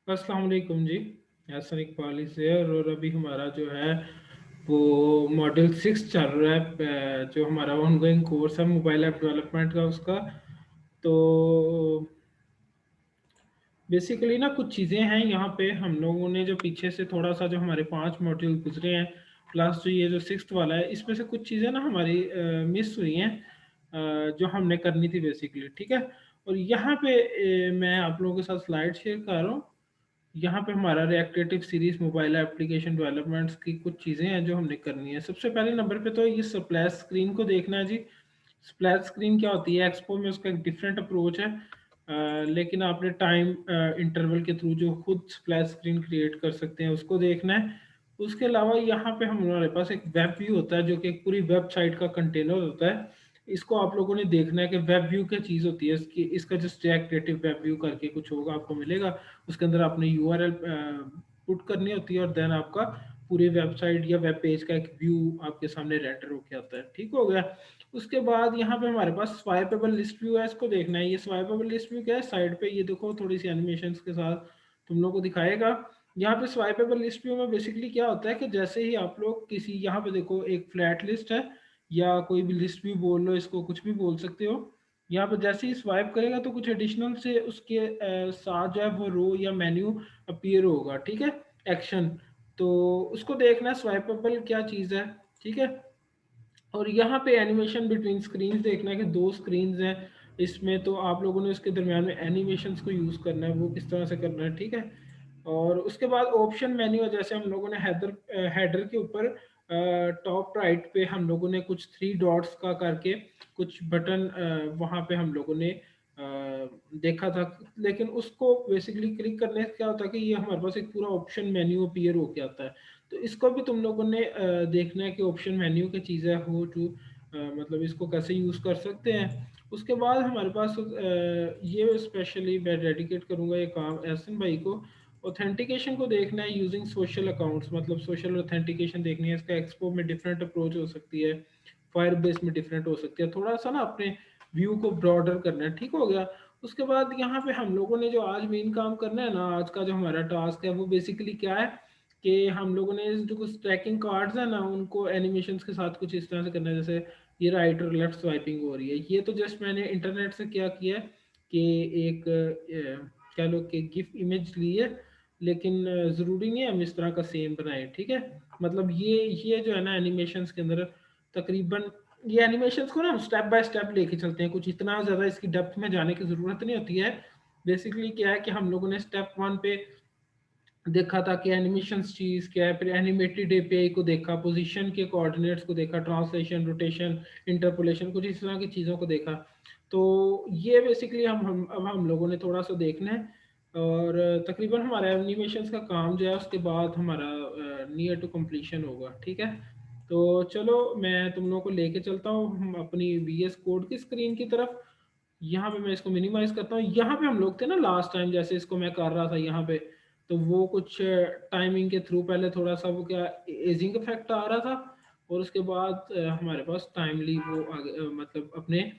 अस्सलाम वालेकुम जी। हसन इकबाल से और अभी हमारा जो है वो मॉड्यूल 6 चल रहा है, जो हमारा ऑनगोइंग कोर्स है मोबाइल ऐप डेवलपमेंट का उसका। तो बेसिकली ना कुछ चीज़ें हैं यहाँ पे हम लोगों ने जो पीछे से थोड़ा सा जो हमारे 5 मॉड्यूल गुजरे हैं प्लस जो ये जो 6th वाला है इसमें से कुछ चीज़ें ना हमारी मिस हुई हैं, जो हमने करनी थी बेसिकली। ठीक है। और यहाँ पे मैं आप लोगों के साथ स्लाइड शेयर कर रहा हूँ। यहाँ पे हमारा reactive series mobile application developments की कुछ चीज़ें हैं जो हमने करनी है। सबसे पहले नंबर पे तो ये स्प्लैश स्क्रीन को देखना है जी। स्प्लैश स्क्रीन क्या होती है? एक्सपो में उसका एक डिफरेंट अप्रोच है, लेकिन आपने टाइम इंटरवल के थ्रू जो खुद स्प्लैश स्क्रीन क्रिएट कर सकते हैं उसको देखना है। उसके अलावा यहाँ पे हमारे पास एक वेब व्यू होता है जो कि एक पूरी वेबसाइट का कंटेनर होता है। इसको आप लोगों ने देखना है कि वेब व्यू क्या चीज़ होती है। इसकी इसका जो स्टैक क्रिएटिव वेब व्यू करके कुछ होगा आपको मिलेगा। उसके अंदर आपने यूआरएल पुट करनी होती है और देन आपका पूरी वेबसाइट या वेब पेज का एक व्यू आपके सामने रेंडर होके आता है। ठीक हो गया। उसके बाद यहाँ पे हमारे पास स्वाइपेबल लिस्ट व्यू है, इसको देखना है। ये स्वाइपेबल लिस्ट व्यू क्या है? साइड पे ये देखो थोड़ी सी एनिमेशंस के साथ तुम लोग को दिखाएगा। यहाँ पे स्वाइपेबल लिस्ट व्यू में बेसिकली क्या होता है कि जैसे ही आप लोग किसी, यहाँ पे देखो एक फ्लैट लिस्ट है या कोई भी लिस्ट व्यू बोल लो, इसको कुछ भी बोल सकते हो। यहाँ पर जैसे ही स्वाइप करेगा तो कुछ एडिशनल से उसके साथ जो है वो रो या मेन्यू अपीयर होगा। ठीक है। एक्शन, तो उसको देखना है स्वाइपेबल क्या चीज़ है। ठीक है। और यहाँ पे एनिमेशन बिटवीन स्क्रीन्स देखना है कि दो स्क्रीन्स हैं इसमें, तो आप लोगों ने उसके दरमियान में एनिमेशंस को यूज़ करना है, वो किस तरह से करना है। ठीक है। और उसके बाद ऑप्शन मेन्यू है, जैसे हम लोगों ने हेडर के ऊपर टॉप राइट पे हम लोगों ने कुछ 3 डॉट्स का करके कुछ बटन वहाँ पे हम लोगों ने देखा था। लेकिन उसको बेसिकली क्लिक करने से क्या होता है कि ये हमारे पास एक पूरा ऑप्शन मेन्यू अपीयर होके आता है। तो इसको भी तुम लोगों ने देखना है कि ऑप्शन मेन्यू की चीज़ है हो टू, मतलब इसको कैसे यूज़ कर सकते हैं। उसके बाद हमारे पास ये स्पेशली मैं डेडिकेट करूँगा ये काम एहसन भाई को। ऑथेंटिकेशन को देखना है यूजिंग सोशल अकाउंट्स, मतलब सोशल ऑथेंटिकेशन देखनी है। इसका एक्सपो में डिफरेंट अप्रोच हो सकती है, फायर बेस में डिफरेंट हो सकती है। थोड़ा सा ना अपने व्यू को ब्रॉडर करना है। ठीक हो गया। उसके बाद यहाँ पे हम लोगों ने जो आज मेन काम करना है ना, आज का जो हमारा टास्क है वो बेसिकली क्या है कि हम लोगों ने जो कुछ ट्रैकिंग कार्ड्स है ना उनको एनिमेशंस के साथ कुछ इस तरह से करना है। जैसे ये राइट और लेफ्ट स्वाइपिंग हो रही है, ये तो जस्ट मैंने इंटरनेट से क्या किया है कि एक कह लो कि गिफ इमेज ली है, लेकिन ज़रूरी नहीं है हम इस तरह का सेम बनाएं। ठीक है। मतलब ये जो है ना एनिमेशंस के अंदर तकरीबन ये एनिमेशंस को ना हम स्टेप बाय स्टेप लेके चलते हैं, कुछ इतना ज़्यादा इसकी डेप्थ में जाने की ज़रूरत नहीं होती है। बेसिकली क्या है कि हम लोगों ने स्टेप 1 पे देखा था कि एनिमेशंस चीज़ क्या है, फिर एनिमेटेड एपीआई को देखा, पोजीशन के कोऑर्डिनेट्स को देखा, ट्रांसलेशन, रोटेशन, इंटरपोलेशन, कुछ इस तरह की चीज़ों को देखा। तो ये बेसिकली अब हम लोगों ने थोड़ा सा देखना है। और तकरीबन हमारा एनिमेशंस का काम जो है उसके बाद हमारा नियर टू कंप्लीशन होगा। ठीक है। तो चलो मैं तुम लोगों को लेके चलता हूँ हम अपनी वीएस कोड की स्क्रीन की तरफ। यहाँ पे मैं इसको मिनिमाइज करता हूँ। यहाँ पे हम लोग थे ना लास्ट टाइम, जैसे इसको मैं कर रहा था यहाँ पे, तो वो कुछ टाइमिंग के थ्रू पहले थोड़ा सा वो क्या एजिंग इफेक्ट आ रहा था, और उसके बाद हमारे पास टाइमली वो आगे मतलब अपने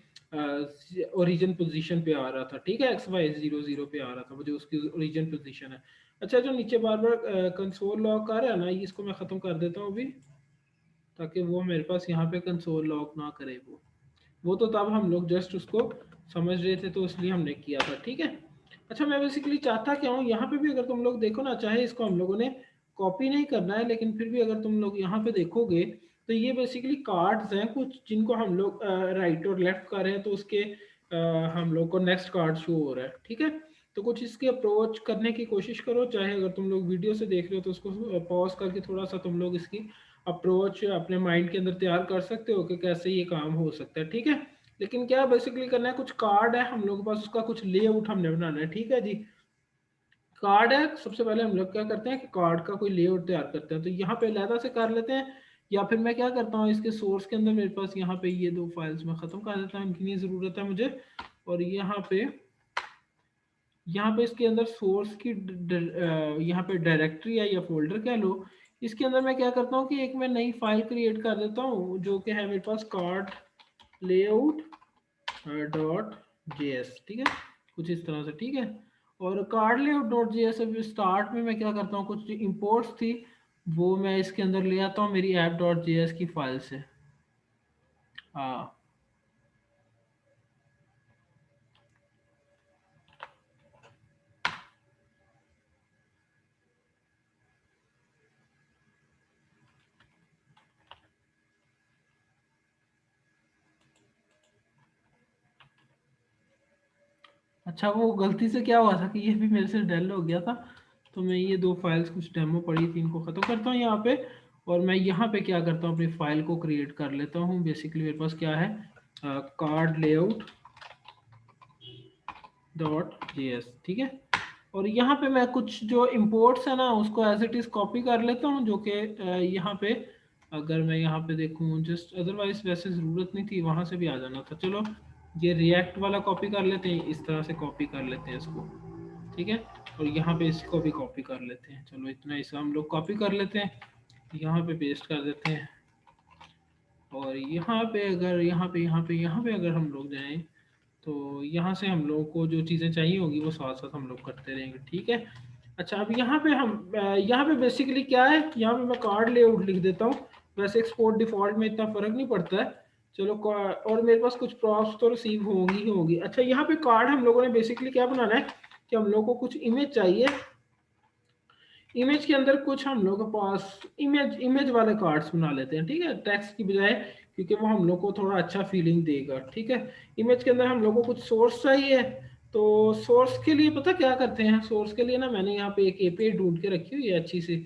ओरिजिन पोजीशन पे आ रहा था। ठीक है। XY00 पे आ रहा था, मुझे उसकी ओरिजिन पोजीशन है। अच्छा, जो नीचे बार बार कंसोल लॉक आ रहा है ना, ये इसको मैं ख़त्म कर देता हूँ अभी, ताकि वो मेरे पास यहाँ पे कंसोल लॉक ना करे। वो तो तब हम लोग जस्ट उसको समझ रहे थे तो इसलिए हमने किया था। ठीक है। अच्छा, मैं बेसिकली चाहता क्या हूँ, यहाँ पे भी अगर तुम लोग देखो ना, चाहे इसको हम लोगों ने कॉपी नहीं करना है, लेकिन फिर भी अगर तुम लोग यहाँ पे देखोगे तो ये बेसिकली कार्ड्स हैं कुछ जिनको हम लोग राइट और लेफ्ट कर रहे हैं, तो उसके हम लोग को नेक्स्ट कार्ड शो हो रहा है। ठीक है। तो कुछ इसकी अप्रोच करने की कोशिश करो, चाहे अगर तुम लोग वीडियो से देख रहे हो तो उसको पॉज करके थोड़ा सा तुम लोग इसकी अप्रोच अपने माइंड के अंदर तैयार कर सकते हो कि कैसे ये काम हो सकता है। ठीक है। लेकिन क्या बेसिकली करना है, कुछ कार्ड है हम लोग के पास, उसका कुछ लेआउट हमने बनाना है। ठीक है जी। कार्ड है, सबसे पहले हम लोग क्या करते हैं कि कार्ड का कोई लेआउट तैयार करते हैं, तो यहाँ पे अलहदा से कर लेते हैं। या फिर मैं क्या करता हूँ, इसके सोर्स के अंदर मेरे पास यहाँ पे ये दो फाइल्स में ख़त्म कर देता हूँ, इनकी नहीं ज़रूरत है मुझे। और यहाँ पे इसके अंदर सोर्स की यहाँ पे डायरेक्टरी है या फोल्डर कह लो। इसके अंदर मैं क्या करता हूँ कि एक मैं नई फाइल क्रिएट कर देता हूँ जो कि है मेरे पास कार्ड लेआउट .js। ठीक है। कुछ इस तरह से। ठीक है। और card layout dot JS start में मैं क्या करता हूँ, कुछ इंपोर्ट्स थी वो मैं इसके अंदर ले आता हूँ मेरी ऐप डॉट जेएस की फाइल से। हाँ, अच्छा वो गलती से क्या हुआ था कि ये भी मेरे से डेल हो गया था, तो मैं ये दो फाइल्स कुछ डेमो पड़ी थी इनको ख़त्म करता हूँ यहाँ पे। और मैं यहाँ पे क्या करता हूँ, अपनी फाइल को क्रिएट कर लेता हूँ। बेसिकली मेरे पास क्या है, कार्ड लेआउट डॉट जेएस, ठीक है। और यहाँ पे मैं कुछ जो इंपोर्ट्स है ना उसको एज इट इज़ कॉपी कर लेता हूँ, जो कि यहाँ पे अगर मैं यहाँ पे देखूँ जस्ट, अदरवाइज वैसे ज़रूरत नहीं थी, वहाँ से भी आ जाना था। चलो ये रिएक्ट वाला कॉपी कर लेते हैं, इस तरह से कॉपी कर लेते हैं इसको, ठीक है। और यहाँ पे इसको भी कॉपी कर लेते हैं, चलो इतना ऐसा हम लोग कॉपी कर लेते हैं, यहाँ पे पेस्ट कर देते हैं। और यहाँ पे अगर यहाँ पे अगर हम लोग जाएं तो यहाँ से हम लोगों को जो चीज़ें चाहिए होगी वो साथ साथ हम लोग करते रहेंगे, ठीक है। अच्छा अब यहाँ पे हम यहाँ पे बेसिकली क्या है, यहाँ पे मैं कार्ड लेआउट लिख देता हूँ। वैसे एक्सपोर्ट डिफॉल्ट में इतना फर्क नहीं पड़ता है, चलो और मेरे पास कुछ प्रॉप्स तो रिसीव होंगी ही होंगी। अच्छा यहाँ पे कार्ड हम लोगों ने बेसिकली क्या बनाना है कि हम लोग को कुछ इमेज चाहिए, इमेज के अंदर कुछ हम लोग के पास इमेज वाले कार्ड्स बना लेते हैं, ठीक है, टेक्स्ट की बजाय, क्योंकि वो हम लोग को थोड़ा अच्छा फीलिंग देगा, ठीक है। इमेज के अंदर हम लोग को कुछ सोर्स चाहिए, तो सोर्स के लिए पता क्या करते हैं, सोर्स के लिए ना मैंने यहाँ पे एक एपीआई ढूंढ के रखी हुई है अच्छी सी।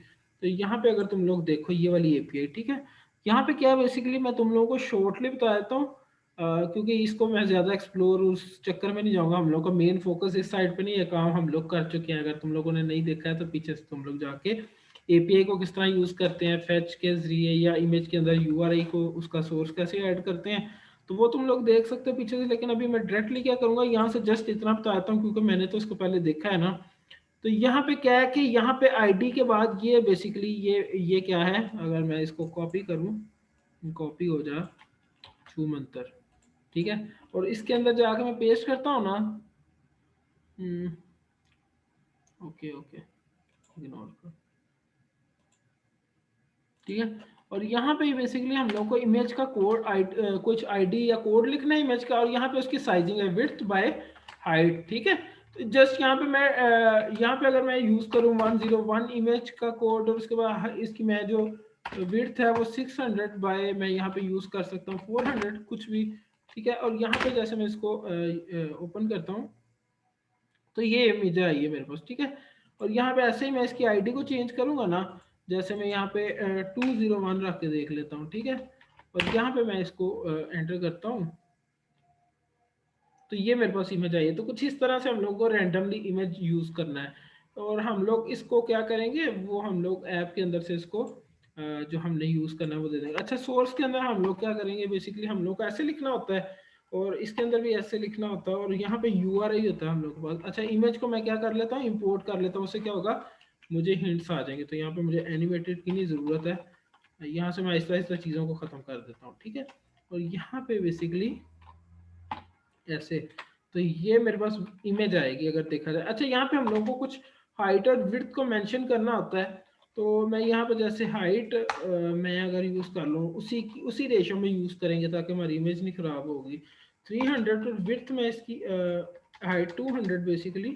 तो यहाँ पे अगर तुम लोग देखो ये वाली एपीआई, ठीक है। यहाँ पे क्या बेसिकली मैं तुम लोगों को शॉर्टली बता देता हूँ, क्योंकि इसको मैं ज़्यादा एक्सप्लोर उस चक्कर में नहीं जाऊंगा। हम लोग का मेन फोकस इस साइड पे नहीं है, काम हम लोग कर चुके हैं। अगर तुम लोगों ने नहीं देखा है तो पीछे से तुम लोग जाके एपीआई को किस तरह यूज़ करते हैं फेच के जरिए, या इमेज के अंदर यूआरआई को उसका सोर्स कैसे ऐड करते हैं, तो वो तुम लोग देख सकते हो पीछे से। लेकिन अभी मैं डायरेक्टली क्या करूँगा, यहाँ से जस्ट इतना बताता हूँ क्योंकि मैंने तो इसको पहले देखा है ना। तो यहाँ पे क्या है कि यहाँ पे आईडी के बाद ये बेसिकली ये क्या है, अगर मैं इसको कॉपी करूँ, कॉपी हो जा छू मंतर, ठीक है। और इसके अंदर जाकर मैं पेस्ट करता हूँ ना, ओके ओके, इग्नोर कर, ठीक है। और यहाँ पे बेसिकली हम लोग को इमेज का कोड कुछ आईडी या कोड लिखना है इमेज का, और यहाँ पे उसकी साइजिंग है विड्थ बाय हाइट, ठीक है। तो जस्ट यहाँ पे मैं यहाँ पे अगर मैं यूज करूँ 101 इमेज का कोड, और उसके बाद इसकी मैं जो विड्थ है वो 600 बाय, मैं यहाँ पे यूज कर सकता हूँ 400 कुछ भी, ठीक है। और यहाँ पे जैसे मैं इसको ओपन करता हूँ तो ये इमेज आई है मेरे पास, ठीक है। और यहाँ पे ऐसे ही मैं इसकी आईडी को चेंज करूंगा ना, जैसे मैं यहाँ पे 201 रख के देख लेता हूँ, ठीक है। और यहाँ पे मैं इसको एंटर करता हूँ, तो ये मेरे पास इमेज आई है। तो कुछ इस तरह से हम लोग को रैंडमली इमेज यूज करना है, और हम लोग इसको क्या करेंगे, वो हम लोग ऐप के अंदर से इसको जो हमने यूज करना है वो दे देंगे। अच्छा सोर्स के अंदर हम लोग क्या करेंगे, बेसिकली हम लोग को ऐसे लिखना होता है, और इसके अंदर भी ऐसे लिखना होता है, और यहाँ पे यूआरआई होता है हम लोग के पास। अच्छा इमेज को मैं क्या कर लेता हूँ, इंपोर्ट कर लेता हूँ, उससे क्या होगा, मुझे हिंट्स आ जाएंगे। तो यहाँ पे मुझे एनिमेटेड की नहीं ज़रूरत है, यहाँ से मैं आहिस्ता आहिस्ता चीज़ों को ख़त्म कर देता हूँ, ठीक है। और यहाँ पे बेसिकली ऐसे, तो ये मेरे पास इमेज आएगी अगर देखा जाए। अच्छा यहाँ पे हम लोगों को कुछ हाइट और विड्थ को मेंशन करना होता है, तो मैं यहाँ पे जैसे हाइट मैं अगर यूज कर लूँ उसी रेशो में यूज करेंगे ताकि हमारी इमेज नहीं खराब होगी। 300 और विड्थ में इसकी हाइट 200 बेसिकली,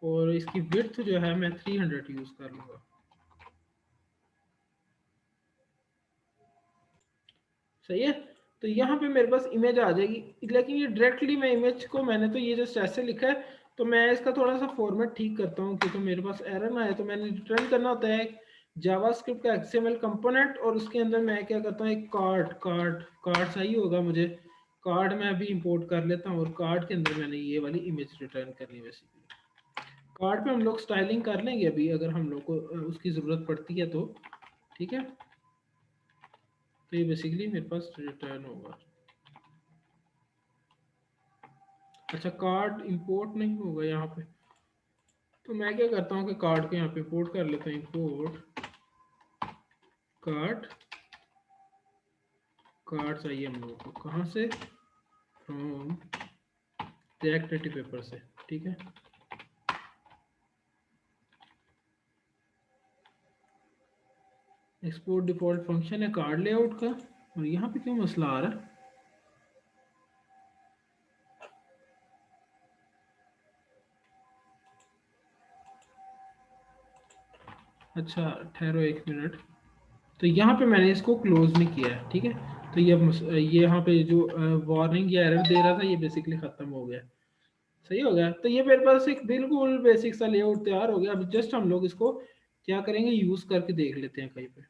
और इसकी विड्थ जो है मैं 300 यूज कर लूँगा, सही है। तो यहाँ पे मेरे पास इमेज आ जाएगी, लेकिन ये डायरेक्टली मैं इमेज को, मैंने तो ये जस्ट ऐसे लिखा है, तो मैं इसका थोड़ा सा फॉर्मेट ठीक करता हूँ क्योंकि मेरे पास एरर ना है। तो मैंने रिटर्न करना होता है जावास्क्रिप्ट का एक्सएमएल कंपोनेंट, और उसके अंदर मैं क्या करता हूँ, एक कार्ड चाहिए होगा मुझे, कार्ड मैं अभी इंपोर्ट कर लेता हूँ, और कार्ड के अंदर मैंने ये वाली इमेज रिटर्न करनी है। बेसिकली कार्ड पे हम लोग स्टाइलिंग कर लेंगे अभी अगर हम लोग को उसकी ज़रूरत पड़ती है तो, ठीक है। तो ये बेसिकली मेरे पास रिटर्न होगा। अच्छा कार्ड इंपोर्ट नहीं होगा यहाँ पे, तो मैं क्या करता हूँ कि कार्ड को यहाँ पे इंपोर्ट कर लेता हूँ। इंपोर्ट कार्ड, कार्ड चाहिए हम लोगों को कहाँ से, फ्रॉम रिएक्ट नेटिव पेपर से, ठीक है। एक्सपोर्ट डिफॉल्ट फंक्शन है कार्ड लेआउट का, और यहाँ पे क्यों मसला आ रहा है? अच्छा ठहरो एक मिनट। तो यहाँ पे मैंने इसको क्लोज नहीं किया है, ठीक है। तो ये यहाँ पे जो वार्निंग या एरर दे रहा था ये बेसिकली खत्म हो गया, सही हो गया। तो ये मेरे पास एक बिल्कुल बेसिक सा लेआउट तैयार हो गया। अब जस्ट हम लोग इसको क्या करेंगे, यूज करके देख लेते हैं कहीं पे।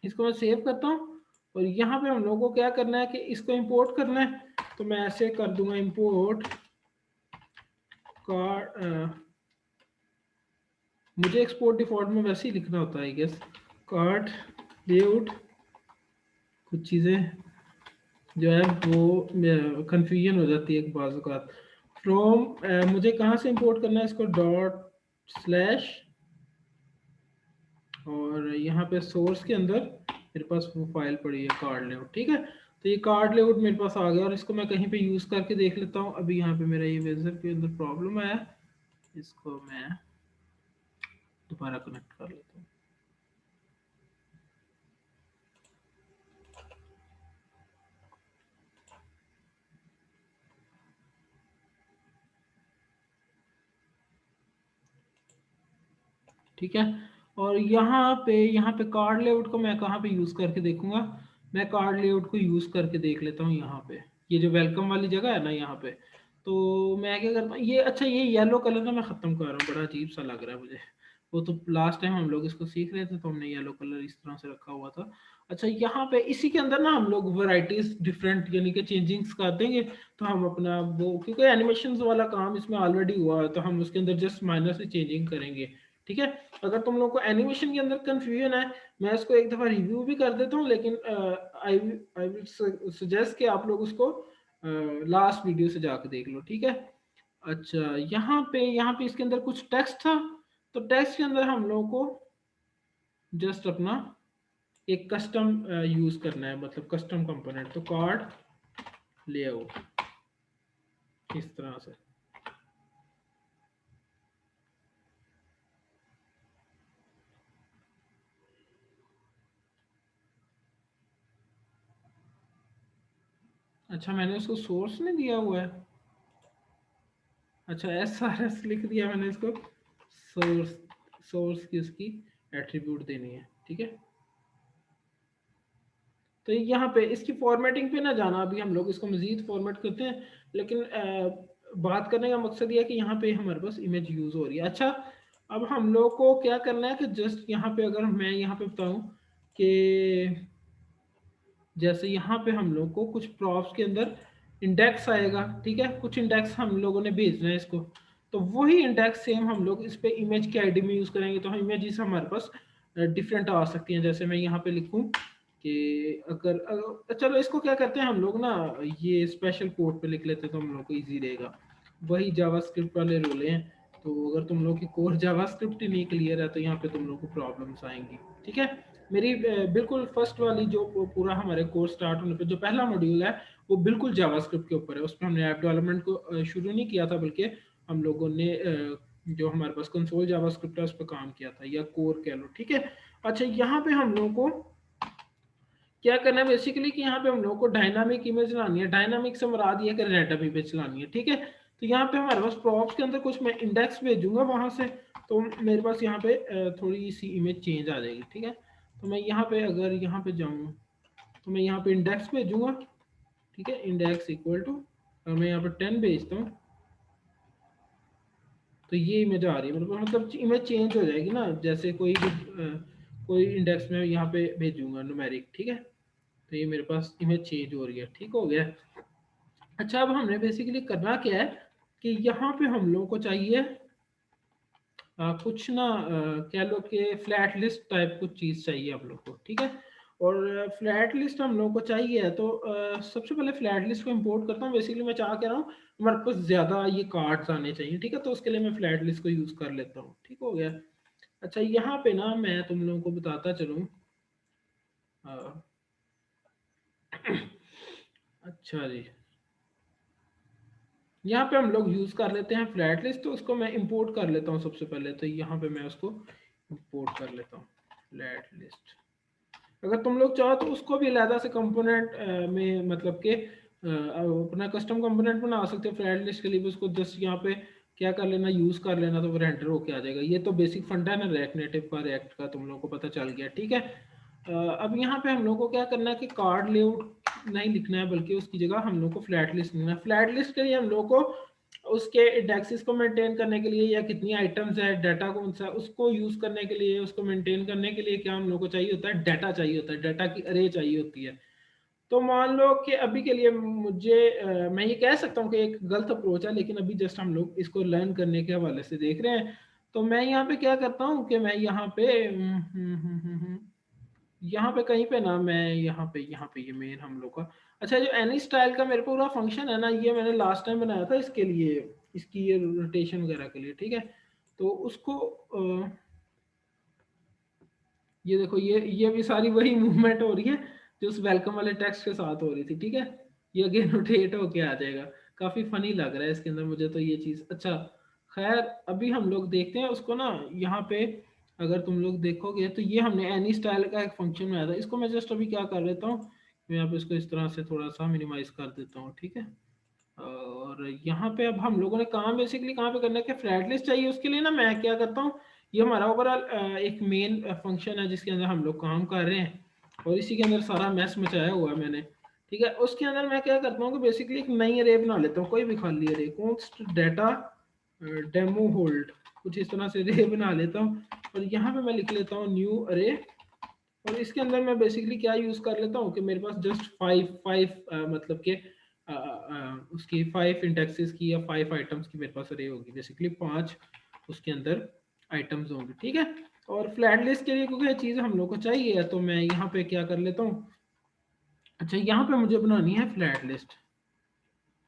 इसको मैं सेव करता हूँ, और यहाँ पे हम लोगों को क्या करना है कि इसको इंपोर्ट करना है। तो मैं ऐसे कर दूंगा इंपोर्ट कार्ड, मुझे एक्सपोर्ट डिफॉल्ट में वैसे ही लिखना होता है आई गेस, कार्ड लेआउट। कुछ चीज़ें जो है वो कंफ्यूजन हो जाती है एक बाज़ औक़ात। फ्रॉम मुझे कहाँ से इंपोर्ट करना है इसको, डॉट स्लैश, और यहाँ पे सोर्स के अंदर मेरे पास वो फाइल पड़ी है कार्ड लेआउट, ठीक है। तो ये कार्ड लेआउट मेरे पास आ गया, और इसको मैं कहीं पे यूज़ करके देख लेता हूँ। अभी यहाँ पे मेरा ये वेजर के अंदर प्रॉब्लम है, इसको मैं दोबारा कनेक्ट कर लेता हूँ। ठीक है। और यहाँ पे कार्ड लेआउट को मैं कहाँ पे यूज़ करके देखूंगा, मैं कार्ड लेआउट को यूज़ करके देख लेता हूँ यहाँ पे। ये जो वेलकम वाली जगह है ना यहाँ पे, तो मैं क्या करता हूँ, ये अच्छा ये येलो कलर ना मैं ख़त्म कर रहा हूँ, बड़ा अजीब सा लग रहा है मुझे। वो तो लास्ट टाइम हम लोग इसको सीख रहे थे तो हमने येलो कलर इस तरह से रखा हुआ था। अच्छा यहाँ पे इसी के अंदर ना हम लोग वैराइटीज डिफरेंट यानी कि चेंजिंग्स कर देंगे। तो हम अपना वो, क्योंकि एनिमेशन वाला काम इसमें ऑलरेडी हुआ है, तो हम उसके अंदर जस्ट माइनर से चेंजिंग करेंगे, ठीक है। अगर तुम लोग को एनिमेशन के अंदर कंफ्यूजन है, मैं इसको एक दफ़ा रिव्यू भी कर देता हूँ, लेकिन आई आई विल सजेस्ट कि आप लोग उसको लास्ट वीडियो से जाकर देख लो, ठीक है। अच्छा यहाँ पे इसके अंदर कुछ टेक्स्ट था, तो टेक्स्ट के अंदर हम लोगों को जस्ट अपना एक कस्टम यूज करना है, मतलब कस्टम कंपोनेंट। तो कार्ड लेआउट इस तरह से। अच्छा मैंने उसको सोर्स नहीं दिया हुआ है, अच्छा SRS लिख दिया मैंने इसको। सोर्स, सोर्स की उसकी एट्रीब्यूट देनी है, ठीक है। तो यहाँ पे इसकी फॉर्मेटिंग पे ना जाना, अभी हम लोग इसको मजीद फॉर्मेट करते हैं, लेकिन बात करने का मकसद ये है कि यहाँ पे हमारे पास इमेज यूज हो रही है। अच्छा अब हम लोग को क्या करना है कि जस्ट यहाँ पे अगर मैं यहाँ पे बताऊं कि जैसे यहाँ पे हम लोग को कुछ प्रॉप्स के अंदर इंडेक्स आएगा, ठीक है, कुछ इंडेक्स हम लोगों ने भेजना है इसको। तो वही इंडेक्स सेम हम लोग इस पे इमेज के आईडी में यूज करेंगे, तो इमेजेस हमारे पास डिफरेंट आ सकती हैं। जैसे मैं यहाँ पे लिखूँ कि चलो इसको क्या करते हैं हम लोग ना, ये स्पेशल कोड पे लिख लेते हैं तो हम लोग को ईजी रहेगा। वही जावास्क्रिप्ट वाले रोले हैं, तो अगर तुम लोग की कोर जावास्क्रिप्ट ही नहीं क्लियर है तो यहाँ पे तुम लोग को प्रॉब्लम्स आएंगी, ठीक है। मेरी बिल्कुल फर्स्ट वाली जो पूरा हमारे कोर्स स्टार्ट होने पे जो पहला मॉड्यूल है वो बिल्कुल जावास्क्रिप्ट के ऊपर है। उसमें हमने ऐप डेवलपमेंट को शुरू नहीं किया था, बल्कि हम लोगों ने जो हमारे पास कंसोल जावास्क्रिप्ट है उस पर काम किया था, या कोर कह लो, ठीक है। अच्छा यहाँ पे हम लोगों को क्या करना है बेसिकली कि यहाँ पे हम लोग को डायनामिक इमेज लानी है। डायनामिक से मुराद ये है कि रैंडम इमेज लानी है, ठीक है। तो यहाँ पे हमारे पास प्रॉप्स के अंदर कुछ मैं इंडेक्स भेजूंगा वहां से, तो मेरे पास यहाँ पे थोड़ी सी इमेज चेंज आ जाएगी, ठीक है। तो मैं यहाँ पे अगर यहाँ पे जाऊँ तो मैं यहाँ पे इंडेक्स भेजूंगा, ठीक है, इंडेक्स इक्वल टू, और मैं यहाँ पे 10 भेजता हूँ, तो ये इमेज आ रही है। मतलब इमेज चेंज हो जाएगी ना, जैसे कोई भी कोई इंडेक्स में यहाँ पे भेजूंगा न्यूमेरिक, ठीक है। तो ये मेरे पास इमेज चेंज हो रही है, ठीक हो गया। अच्छा अब हमने बेसिकली करना क्या है कि यहाँ पे हम लोगों को चाहिए कुछ ना कह लो कि फ्लैट लिस्ट टाइप कुछ चीज़ चाहिए हम लोग को, ठीक है। और फ्लैट लिस्ट हम लोग को चाहिए, तो सबसे पहले फ्लैट लिस्ट को इंपोर्ट करता हूँ। बेसिकली मैं चाह कह रहा हूँ हमारे पास ज़्यादा ये कार्ड्स आने चाहिए, ठीक है। तो उसके लिए मैं फ्लैट लिस्ट को यूज़ कर लेता हूँ, ठीक हो गया। अच्छा यहाँ पे ना मैं तुम लोगों को बताता चलूँ, अच्छा जी, यहाँ पे हम लोग यूज कर लेते हैं फ्लैट लिस्ट, तो उसको मैं इंपोर्ट कर लेता हूँ सबसे पहले। तो यहाँ पे मैं उसको इंपोर्ट कर लेता हूँ, फ्लैट लिस्ट। अगर तुम लोग चाहो तो उसको भी अलहदा से कंपोनेंट में मतलब के अपना कस्टम कंपोनेंट बना सकते हो फ्लैट लिस्ट के लिए भी। उसको जस्ट यहाँ पे क्या कर लेना, यूज कर लेना, तो वो रेंडर होके आ जाएगा। ये तो बेसिक फंडा है ना रिएक्ट नेटिव का, रिएक्ट का, तुम लोग को पता चल गया, ठीक है। अब यहाँ पे हम लोग को क्या करना है कि कार्ड लेआउट नहीं लिखना है, बल्कि उसकी जगह हम लोग को फ्लैट लिस्ट लिखना है। फ्लैट लिस्ट के लिए हम लोग को उसके इंडेक्सेस को मेंटेन करने के लिए, या कितनी आइटम्स है, डाटा कौन सा, उसको यूज करने के लिए, उसको मेंटेन करने के लिए क्या हम लोग को चाहिए होता है, डाटा चाहिए होता है, डाटा की अरे चाहिए होती है। तो मान लो कि अभी के लिए मुझे मैं ये कह सकता हूँ कि एक गलत अप्रोच है, लेकिन अभी जस्ट हम लोग इसको लर्न करने के हवाले से देख रहे हैं। तो मैं यहाँ पे क्या करता हूँ कि मैं यहाँ पे यहाँ पे कहीं पे ना, मैं यहाँ पे ये मेन हम लोग का, अच्छा जो एनी स्टाइल का मेरे पूरा फंक्शन है ना, ये मैंने लास्ट टाइम बनाया था इसके लिए, इसकी ये रोटेशन वगैरह के लिए, ठीक है। तो उसको ये देखो, ये भी सारी वही मूवमेंट हो रही है जो उस वेलकम वाले टेक्स्ट के साथ हो रही थी, ठीक है। ये अगेन रोटेट होके आ जाएगा। काफी फनी लग रहा है इसके अंदर मुझे तो ये चीज। अच्छा खैर, अभी हम लोग देखते हैं उसको ना। यहाँ पे अगर तुम लोग देखोगे तो ये हमने एनी स्टाइल का एक फंक्शन बनाया था। इसको मैं जस्ट अभी क्या कर लेता हूँ, मैं यहाँ पे इसको इस तरह से थोड़ा सा मिनिमाइज कर देता हूँ, ठीक है। और यहाँ पे अब हम लोगों ने काम बेसिकली कहाँ पे करना है कि फ्लैट लिस्ट चाहिए। उसके लिए ना मैं क्या करता हूँ, ये हमारा ओवरऑल एक मेन फंक्शन है जिसके अंदर हम लोग काम कर रहे हैं, और इसी के अंदर सारा मैस मचाया हुआ है मैंने, ठीक है। उसके अंदर मैं क्या करता हूँ कि बेसिकली एक नई अरे बना लेता हूँ, कोई भी खाली अरे, कॉन्स्ट डाटा डेमो होल्ड, कुछ इस तरह से अरे बना लेता हूँ। और यहाँ पे मैं लिख लेता हूँ न्यू अरे। और इसके अंदर मैं बेसिकली क्या यूज कर लेता हूँ कि मेरे पास जस्ट फाइव फाइव मतलब के उसकी 5 इंडेक्सेस की या 5 आइटम्स की मेरे पास अरे होगी, बेसिकली 5 उसके अंदर आइटम्स होंगे, ठीक है। और फ्लैट लिस्ट के लिए क्योंकि ये चीज़ हम लोग को चाहिए, तो मैं यहाँ पे क्या कर लेता हूँ, अच्छा यहाँ पे मुझे बनानी है फ्लैट लिस्ट।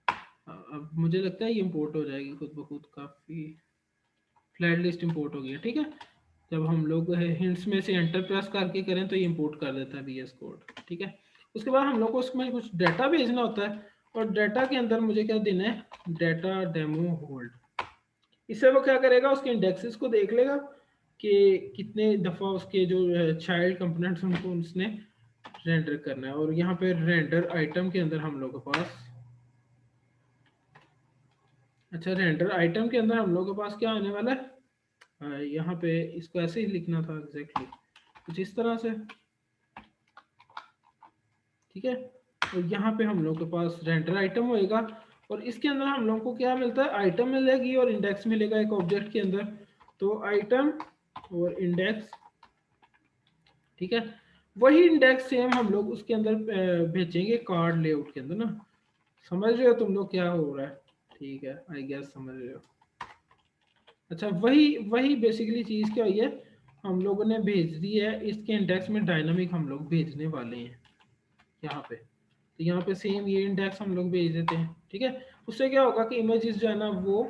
अब मुझे लगता है ये इंपोर्ट हो जाएगी खुद ब खुद, काफ़ी फ्लैट लिस्ट इंपोर्ट हो गई है, ठीक है। जब हम लोग हिंट्स में से एंटर प्रेस करके करें तो ये इंपोर्ट कर देता है VS कोड, ठीक है। उसके बाद हम लोग को उसमें कुछ डाटा भेजना होता है, और डाटा के अंदर मुझे क्या देना है, डाटा डेमो होल्ड। इससे वो क्या करेगा, उसके इंडेक्सेस को देख लेगा कि कितने दफ़ा उसके जो चाइल्ड कंपोनेंट्स उनको उसने रेंडर करना है। और यहाँ पे रेंडर आइटम के अंदर हम लोग के पास, अच्छा रेंडर आइटम के अंदर हम लोग के पास क्या आने वाला है, यहाँ पे इसको ऐसे ही लिखना था एग्जैक्टली कुछ इस तरह से, ठीक है। और यहाँ पे हम लोग के पास रेंडर आइटम होएगा, और इसके अंदर हम लोग को क्या मिलता है, आइटम मिलेगी और इंडेक्स मिलेगा एक ऑब्जेक्ट के अंदर। तो आइटम और इंडेक्स, ठीक है। वही इंडेक्स सेम हम लोग उसके अंदर भेजेंगे कार्ड लेआउट के अंदर ना। समझ रहे हो तुम लोग क्या हो रहा है, ठीक है, आई गेस समझ रहे हो। अच्छा वही वही बेसिकली चीज़ क्या हुई है, हम लोगों ने भेज दी है इसके इंडेक्स में डायनामिक हम लोग भेजने वाले हैं यहाँ पे। तो यहाँ पे सेम ये इंडेक्स हम लोग भेज देते हैं, ठीक है। उससे क्या होगा कि इमेजेस जो है ना वो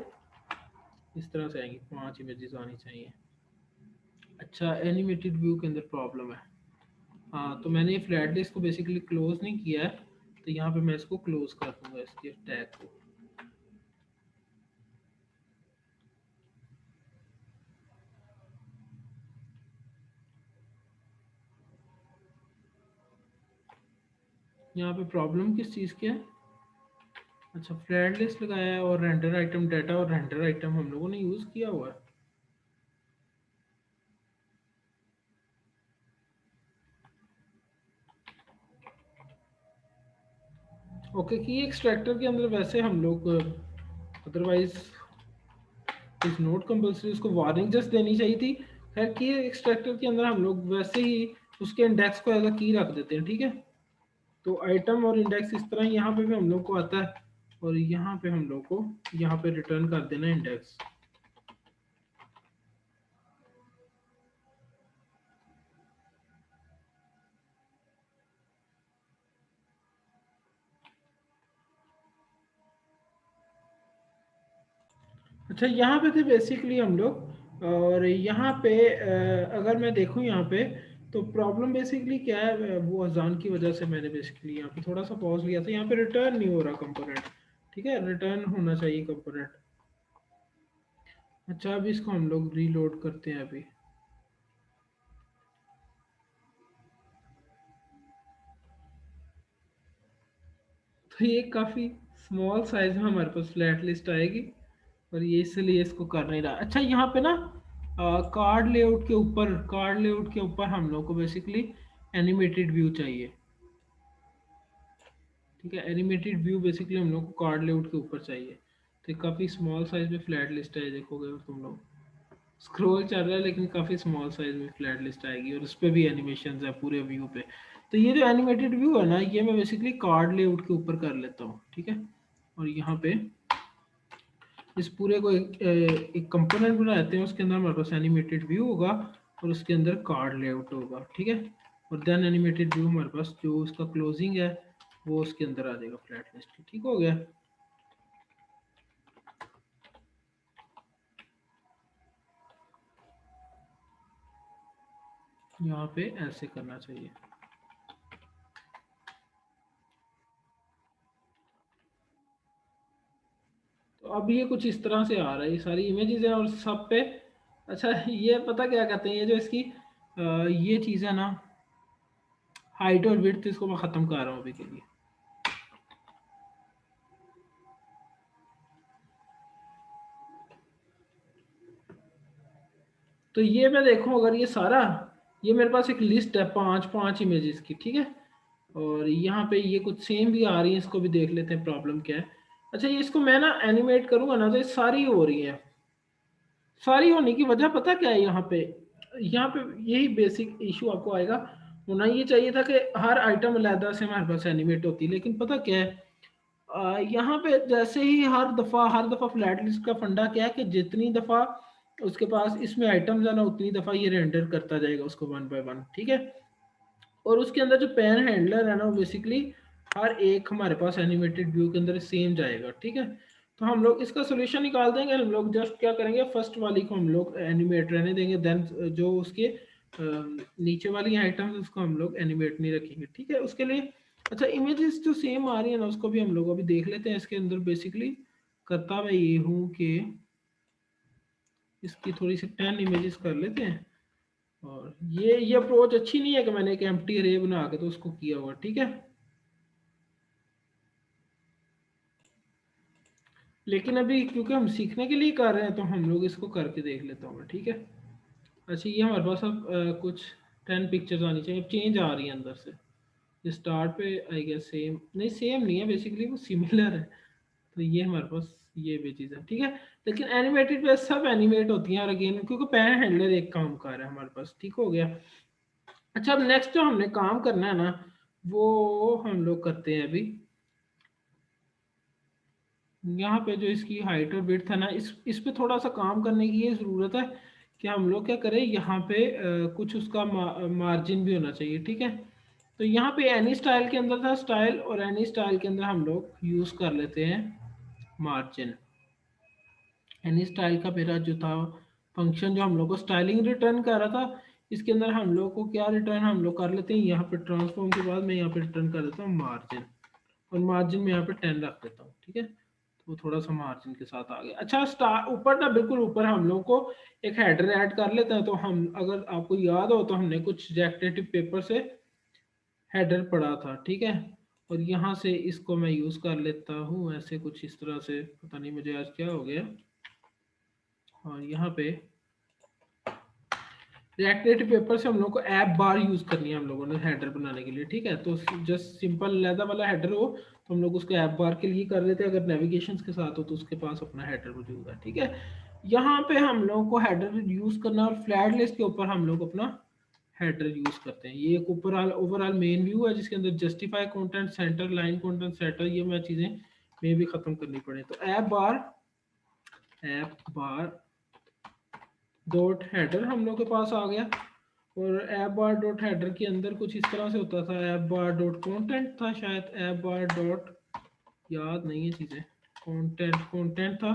इस तरह से आएंगी, 5 इमेजेस आनी चाहिए। अच्छा एनिमेटेड व्यू के अंदर प्रॉब्लम है, हाँ। तो मैंने ये फ्लैट लिस्ट को बेसिकली क्लोज नहीं किया है, तो यहाँ पे मैं इसको क्लोज कर दूंगा, इसके टैग को। यहाँ पे प्रॉब्लम किस चीज़ की है, अच्छा फ्लैट लिस्ट लगाया है और रेंडर आइटम डाटा और रेंडर आइटम हम लोगों ने यूज़ किया हुआ है। ओके की एक्सट्रैक्टर के अंदर वैसे हम लोग अदरवाइज इज नॉट कंपल्सरी, उसको वार्निंग जस्ट देनी चाहिए थी। खैर की एक्सट्रैक्टर के अंदर हम लोग वैसे ही उसके इंडेक्स को एज अ की रख देते हैं, ठीक है। तो आइटम और इंडेक्स इस तरह यहाँ पे भी हम लोग को आता है, और यहाँ पे हम लोग को यहाँ पे रिटर्न कर देना इंडेक्स। अच्छा यहाँ पे थे बेसिकली हम लोग, और यहाँ पे अगर मैं देखूँ यहाँ पे तो प्रॉब्लम बेसिकली क्या है, वो अजान की वजह से मैंने बेसिकली यहाँ पे थोड़ा सा पॉज लिया था। यहाँ पे रिटर्न नहीं हो रहा कंपोनेंट, ठीक है, रिटर्न होना चाहिए कंपोनेंट। अच्छा अभी इसको हम लोग रीलोड करते हैं अभी। तो ये काफ़ी स्मॉल साइज में हमारे पास फ्लैट लिस्ट आएगी और ये इसलिए इसको कर नहीं रहा। अच्छा, यहाँ पे ना कार्ड लेआउट के ऊपर हम लोग को बेसिकली एनिमेटेड व्यू चाहिए। ठीक है, एनिमेटेड व्यू बेसिकली हम लोग को कार्ड लेआउट के ऊपर चाहिए। तो काफ़ी स्मॉल साइज में फ्लैट लिस्ट है, देखोगे और तुम लोग स्क्रॉल चल रहा है लेकिन काफ़ी स्मॉल साइज में फ्लैट लिस्ट आएगी और उस पर भी एनिमेशन है पूरे व्यू पे। तो ये जो एनिमेटेड व्यू है ना, ये मैं बेसिकली कार्ड लेआउट के ऊपर कर लेता हूँ। ठीक है, और यहाँ पे इस पूरे को एक कंपोनेंट बनाते हैं, उसके अंदर हमारे पास एनिमेटेड व्यू होगा और उसके अंदर कार्ड लेआउट होगा। ठीक है, और देन एनिमेटेड व्यू हमारे पास जो उसका क्लोजिंग है वो उसके अंदर आ जाएगा फ्लैट लिस्ट की। ठीक हो गया। यहाँ पे ऐसे करना चाहिए। तो अब ये कुछ इस तरह से आ रहा है, ये सारी इमेजेस है और सब पे। अच्छा, ये पता क्या कहते हैं, ये जो इसकी ये चीज़ है ना, हाइट और विड्थ, इसको मैं ख़त्म कर रहा हूँ अभी के लिए। तो ये मैं देखूँ अगर ये सारा, ये मेरे पास एक लिस्ट है पांच पांच इमेजेस की। ठीक है, और यहाँ पे ये कुछ सेम भी आ रही है, इसको भी देख लेते हैं प्रॉब्लम क्या है। अच्छा, ये इसको मैं ना एनिमेट करूँगा ना तो ये सारी हो रही है। सारी होने की वजह पता क्या है, यहाँ पे यही बेसिक इशू आपको आएगा। होना ये चाहिए था कि हर आइटम अलहदा से हमारे पास एनिमेट होती, लेकिन पता क्या है, यहाँ पे जैसे ही हर दफ़ा फ्लैट लिस्ट का फंडा क्या है कि जितनी दफ़ा उसके पास इसमें आइटम्स है ना, उतनी दफ़ा ये रेंडर करता जाएगा उसको वन बाय वन। ठीक है, और उसके अंदर जो पेन हैंडलर है ना, वो बेसिकली हर एक हमारे पास एनिमेटेड व्यू के अंदर सेम जाएगा। ठीक है, तो हम लोग इसका सोल्यूशन निकाल देंगे। हम लोग जस्ट क्या करेंगे, फर्स्ट वाली को हम लोग एनिमेट रहने देंगे, देन जो उसके नीचे वाली आइटम्स उसको हम लोग एनिमेट नहीं रखेंगे। ठीक है, उसके लिए अच्छा, इमेजेस जो सेम आ रही है ना, उसको भी हम लोग अभी देख लेते हैं। इसके अंदर बेसिकली करता मैं ये हूँ कि इसकी थोड़ी सी 10 इमेजेस कर लेते हैं। और ये अप्रोच अच्छी नहीं है कि मैंने एक एम्प्टी अरे बना के तो उसको किया हुआ। ठीक है, लेकिन अभी क्योंकि हम सीखने के लिए कर रहे हैं तो हम लोग इसको करके देख लेता हूँ। ठीक है, अच्छा, ये हमारे पास अब कुछ 10 पिक्चर्स आनी चाहिए। अब चेंज आ रही है अंदर से, ये स्टार्ट पे आई गेस सेम नहीं, सेम नहीं है बेसिकली, वो सिमिलर है। तो ये हमारे पास ये भी चीज़ है। ठीक है, लेकिन एनिमेटेड पे सब एनिमेट होती हैं और अगेन क्योंकि पैन हैंडलर एक काम कर रहा है हमारे पास। ठीक हो गया। अच्छा, अब नेक्स्ट जो हमने काम करना है ना, वो हम लोग करते हैं अभी। यहाँ पे जो इसकी हाइट और विड्थ है ना, इस पे थोड़ा सा काम करने की ये ज़रूरत है कि हम लोग क्या करें, यहाँ पे कुछ उसका मार्जिन भी होना चाहिए। ठीक है, तो यहाँ पे एनी स्टाइल के अंदर था स्टाइल, और एनी स्टाइल के अंदर हम लोग यूज़ कर लेते हैं मार्जिन। एनी स्टाइल का मेरा जो था फंक्शन, जो हम लोग को स्टाइलिंग रिटर्न कर रहा था, इसके अंदर हम लोग को क्या रिटर्न हम लोग कर लेते हैं, यहाँ पे ट्रांसफॉर्म के बाद मैं यहाँ पे रिटर्न कर देता हूँ मार्जिन, और मार्जिन में यहाँ पे 10 रख देता हूँ। ठीक है, तो थोड़ा सा मार्जिन के साथ आ गया। अच्छा, स्टार ऊपर ना, बिल्कुल ऊपर हम लोग को एक हेडर ऐड कर लेते हैं। तो हम, अगर आपको याद हो तो हमने कुछ रिजेक्टेटिव पेपर से हेडर पढ़ा था। ठीक है, और यहाँ से इसको मैं यूज़ कर लेता हूँ ऐसे कुछ इस तरह से, पता नहीं मुझे आज क्या हो गया। और यहाँ पे रिएक्टेड पेपर से हम लोग को ऐप बार यूज करनी है हम लोगों ने हेडर बनाने के लिए। ठीक है, तो जस्ट सिंपल लैदा वाला हेडर हो तो हम लोग उसको ऐप बार के लिए कर लेते हैं, अगर नेविगेशन के साथ हो तो उसके पास अपना हेडर मौजूद है। ठीक है, यहाँ पे हम लोग को हेडर यूज करना, और फ्लैट लिस्ट के ऊपर हम लोग अपना हेडर यूज करते हैं। ये एक ओवरऑल मेन व्यू है जिसके अंदर justify content, centre line, content setter, ये मैं चीजें में भी खत्म करनी पड़े। तो ऐप बार डॉट हेडर हम लोग के पास आ गया। और ऐप बार डॉट हेडर के अंदर कुछ इस तरह से होता था, ऐप बार डॉट कंटेंट था शायद, ऐप बार डॉट, याद नहीं है चीज़ें, कंटेंट था।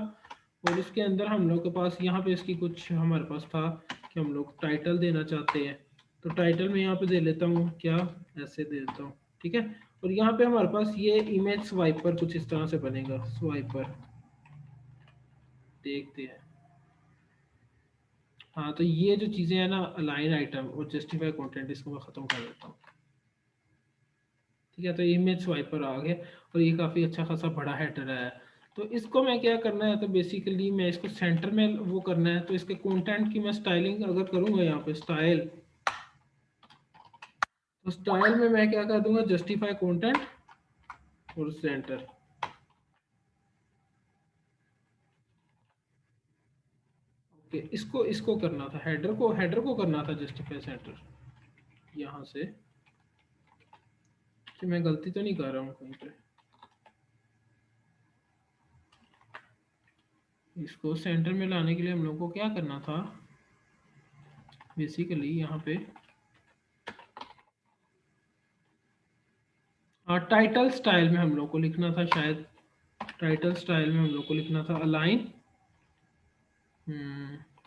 और इसके अंदर हम लोग के पास यहाँ पे इसकी कुछ हमारे पास था कि हम लोग टाइटल देना चाहते हैं। तो टाइटल में यहाँ पे दे लेता हूँ क्या, ऐसे दे देता हूँ। ठीक है, और यहाँ पे हमारे पास ये इमेज स्वाइपर कुछ इस तरह से बनेगा, स्वाइपर देखते हैं। हाँ, तो ये जो चीज़ें हैं ना, अलाइन आइटम और जस्टिफाई कंटेंट, इसको मैं ख़त्म कर देता हूँ। ठीक है। तो इमेज स्वाइपर आ गया और ये काफ़ी अच्छा खासा बड़ा हेडर है। तो इसको मैं क्या करना है, तो बेसिकली मैं इसको सेंटर में वो करना है। तो इसके कंटेंट की मैं स्टाइलिंग अगर करूँगा यहाँ पे स्टाइल, तो स्टाइल में मैं क्या कर दूंगा, जस्टिफाई कंटेंट और सेंटर। ओके, इसको इसको करना था, हेडर को करना था जस्टिफाई सेंटर यहाँ से, कि मैं गलती तो नहीं कर रहा हूँ कहीं पे। इसको सेंटर में लाने के लिए हम लोग को क्या करना था, बेसिकली यहाँ पे टाइटल स्टाइल में हम लोग को लिखना था शायद, टाइटल स्टाइल में हम लोग को लिखना था अलाइन,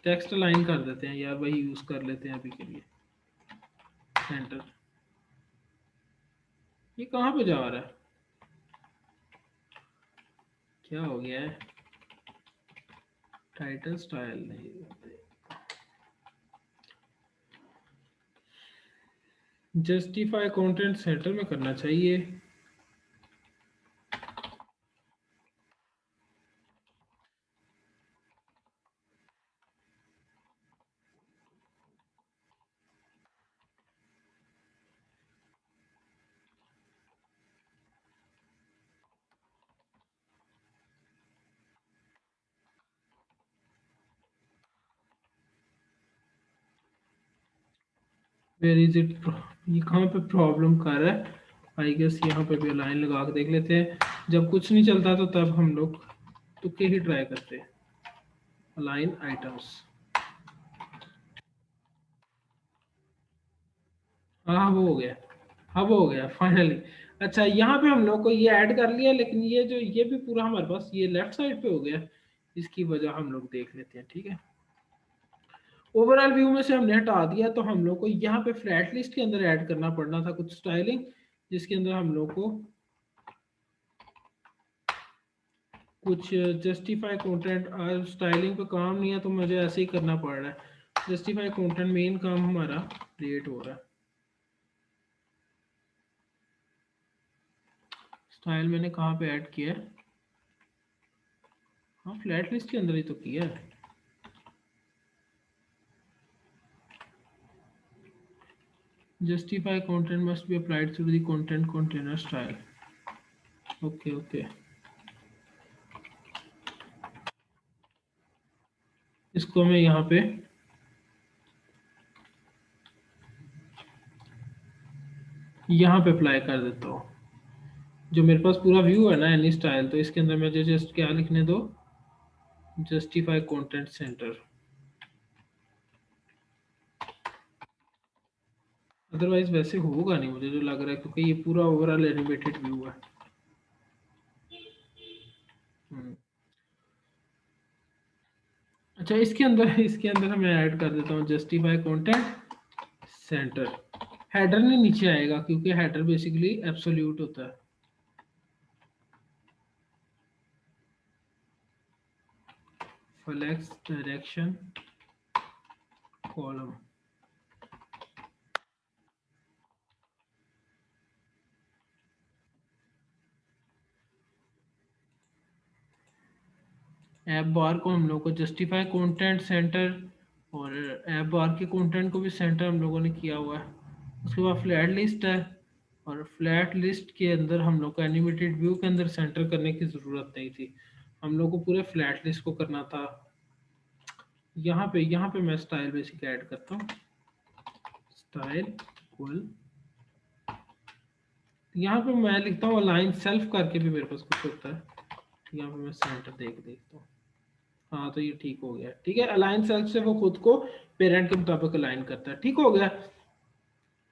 टेक्स्ट अलाइन कर देते हैं यार, वही यूज कर लेते हैं अभी के लिए, सेंटर। ये कहाँ पे जा रहा है, क्या हो गया है, टाइटल स्टाइल नहीं, जस्टिफाई कंटेंट सेंटर में करना चाहिए। वेयर इज इट, ये कहाँ पे प्रॉब्लम कर रहा है, आई गेस यहाँ पे भी लाइन लगा के देख लेते हैं। जब कुछ नहीं चलता तो तब हम लोग तुक्के ही ट्राई करते हैं। अलाइन आइटम्स, हाँ वो हो गया, हाँ वो हो गया फाइनली। अच्छा, यहाँ पे हम लोग को ये ऐड कर लिया, लेकिन ये जो ये भी पूरा हमारे पास ये लेफ्ट साइड पे हो गया, इसकी वजह हम लोग देख लेते हैं। ठीक है, ओवरऑल व्यू में से हमने हटा दिया, तो हम लोग को यहाँ पे फ्लैट लिस्ट के अंदर ऐड करना पड़ना था कुछ स्टाइलिंग, जिसके अंदर हम लोग को कुछ जस्टिफाई कंटेंट, और स्टाइलिंग पे काम नहीं है तो मुझे ऐसे ही करना पड़ रहा है। जस्टिफाई कंटेंट मेन काम हमारा क्रिएट हो रहा है। स्टाइल मैंने कहाँ पे ऐड किया है, हाँ फ्लैट लिस्ट के अंदर ही तो किया है। Justify content must be applied through the content container style. Okay okay, इसको मैं यहाँ पे अप्लाई कर देता हूँ। जो मेरे पास पूरा व्यू है ना एनी स्टाइल, तो इसके अंदर मुझे जस्ट क्या लिखने दो, जस्टिफाई कंटेंट सेंटर। अदरवाइज वैसे होगा नहीं, मुझे जो लग रहा है, क्योंकि ये पूरा ओवरऑल एनिमेटेड व्यू है। अच्छा, इसके अंदर मैं ऐड कर देता हूँ जस्टिफाई कंटेंट सेंटर। हेडर नहीं नीचे आएगा, क्योंकि हेडर बेसिकली एब्सोल्यूट होता है। फ्लेक्स डायरेक्शन कॉलम, ऐप बार को हम लोग को जस्टिफाई कंटेंट सेंटर, और ऐप बार के कंटेंट को भी सेंटर हम लोगों ने किया हुआ है। उसके बाद फ्लैट लिस्ट है, और फ्लैट लिस्ट के अंदर हम लोग को एनिमेटेड व्यू के अंदर सेंटर करने की ज़रूरत नहीं थी, हम लोग को पूरे फ्लैट लिस्ट को करना था। यहाँ पे मैं स्टाइल बेसिक ऐड करता हूँ, स्टाइल इक्वल, यहाँ पे मैं लिखता हूँ अलाइन सेल्फ करके भी मेरे पास कुछ होता है, यहाँ पे मैं सेंटर देखता हूँ। हाँ, तो ये ठीक हो गया। ठीक है, अलाइन सेल्फ से वो खुद को पेरेंट के मुताबिक अलाइन करता है, ठीक हो गया।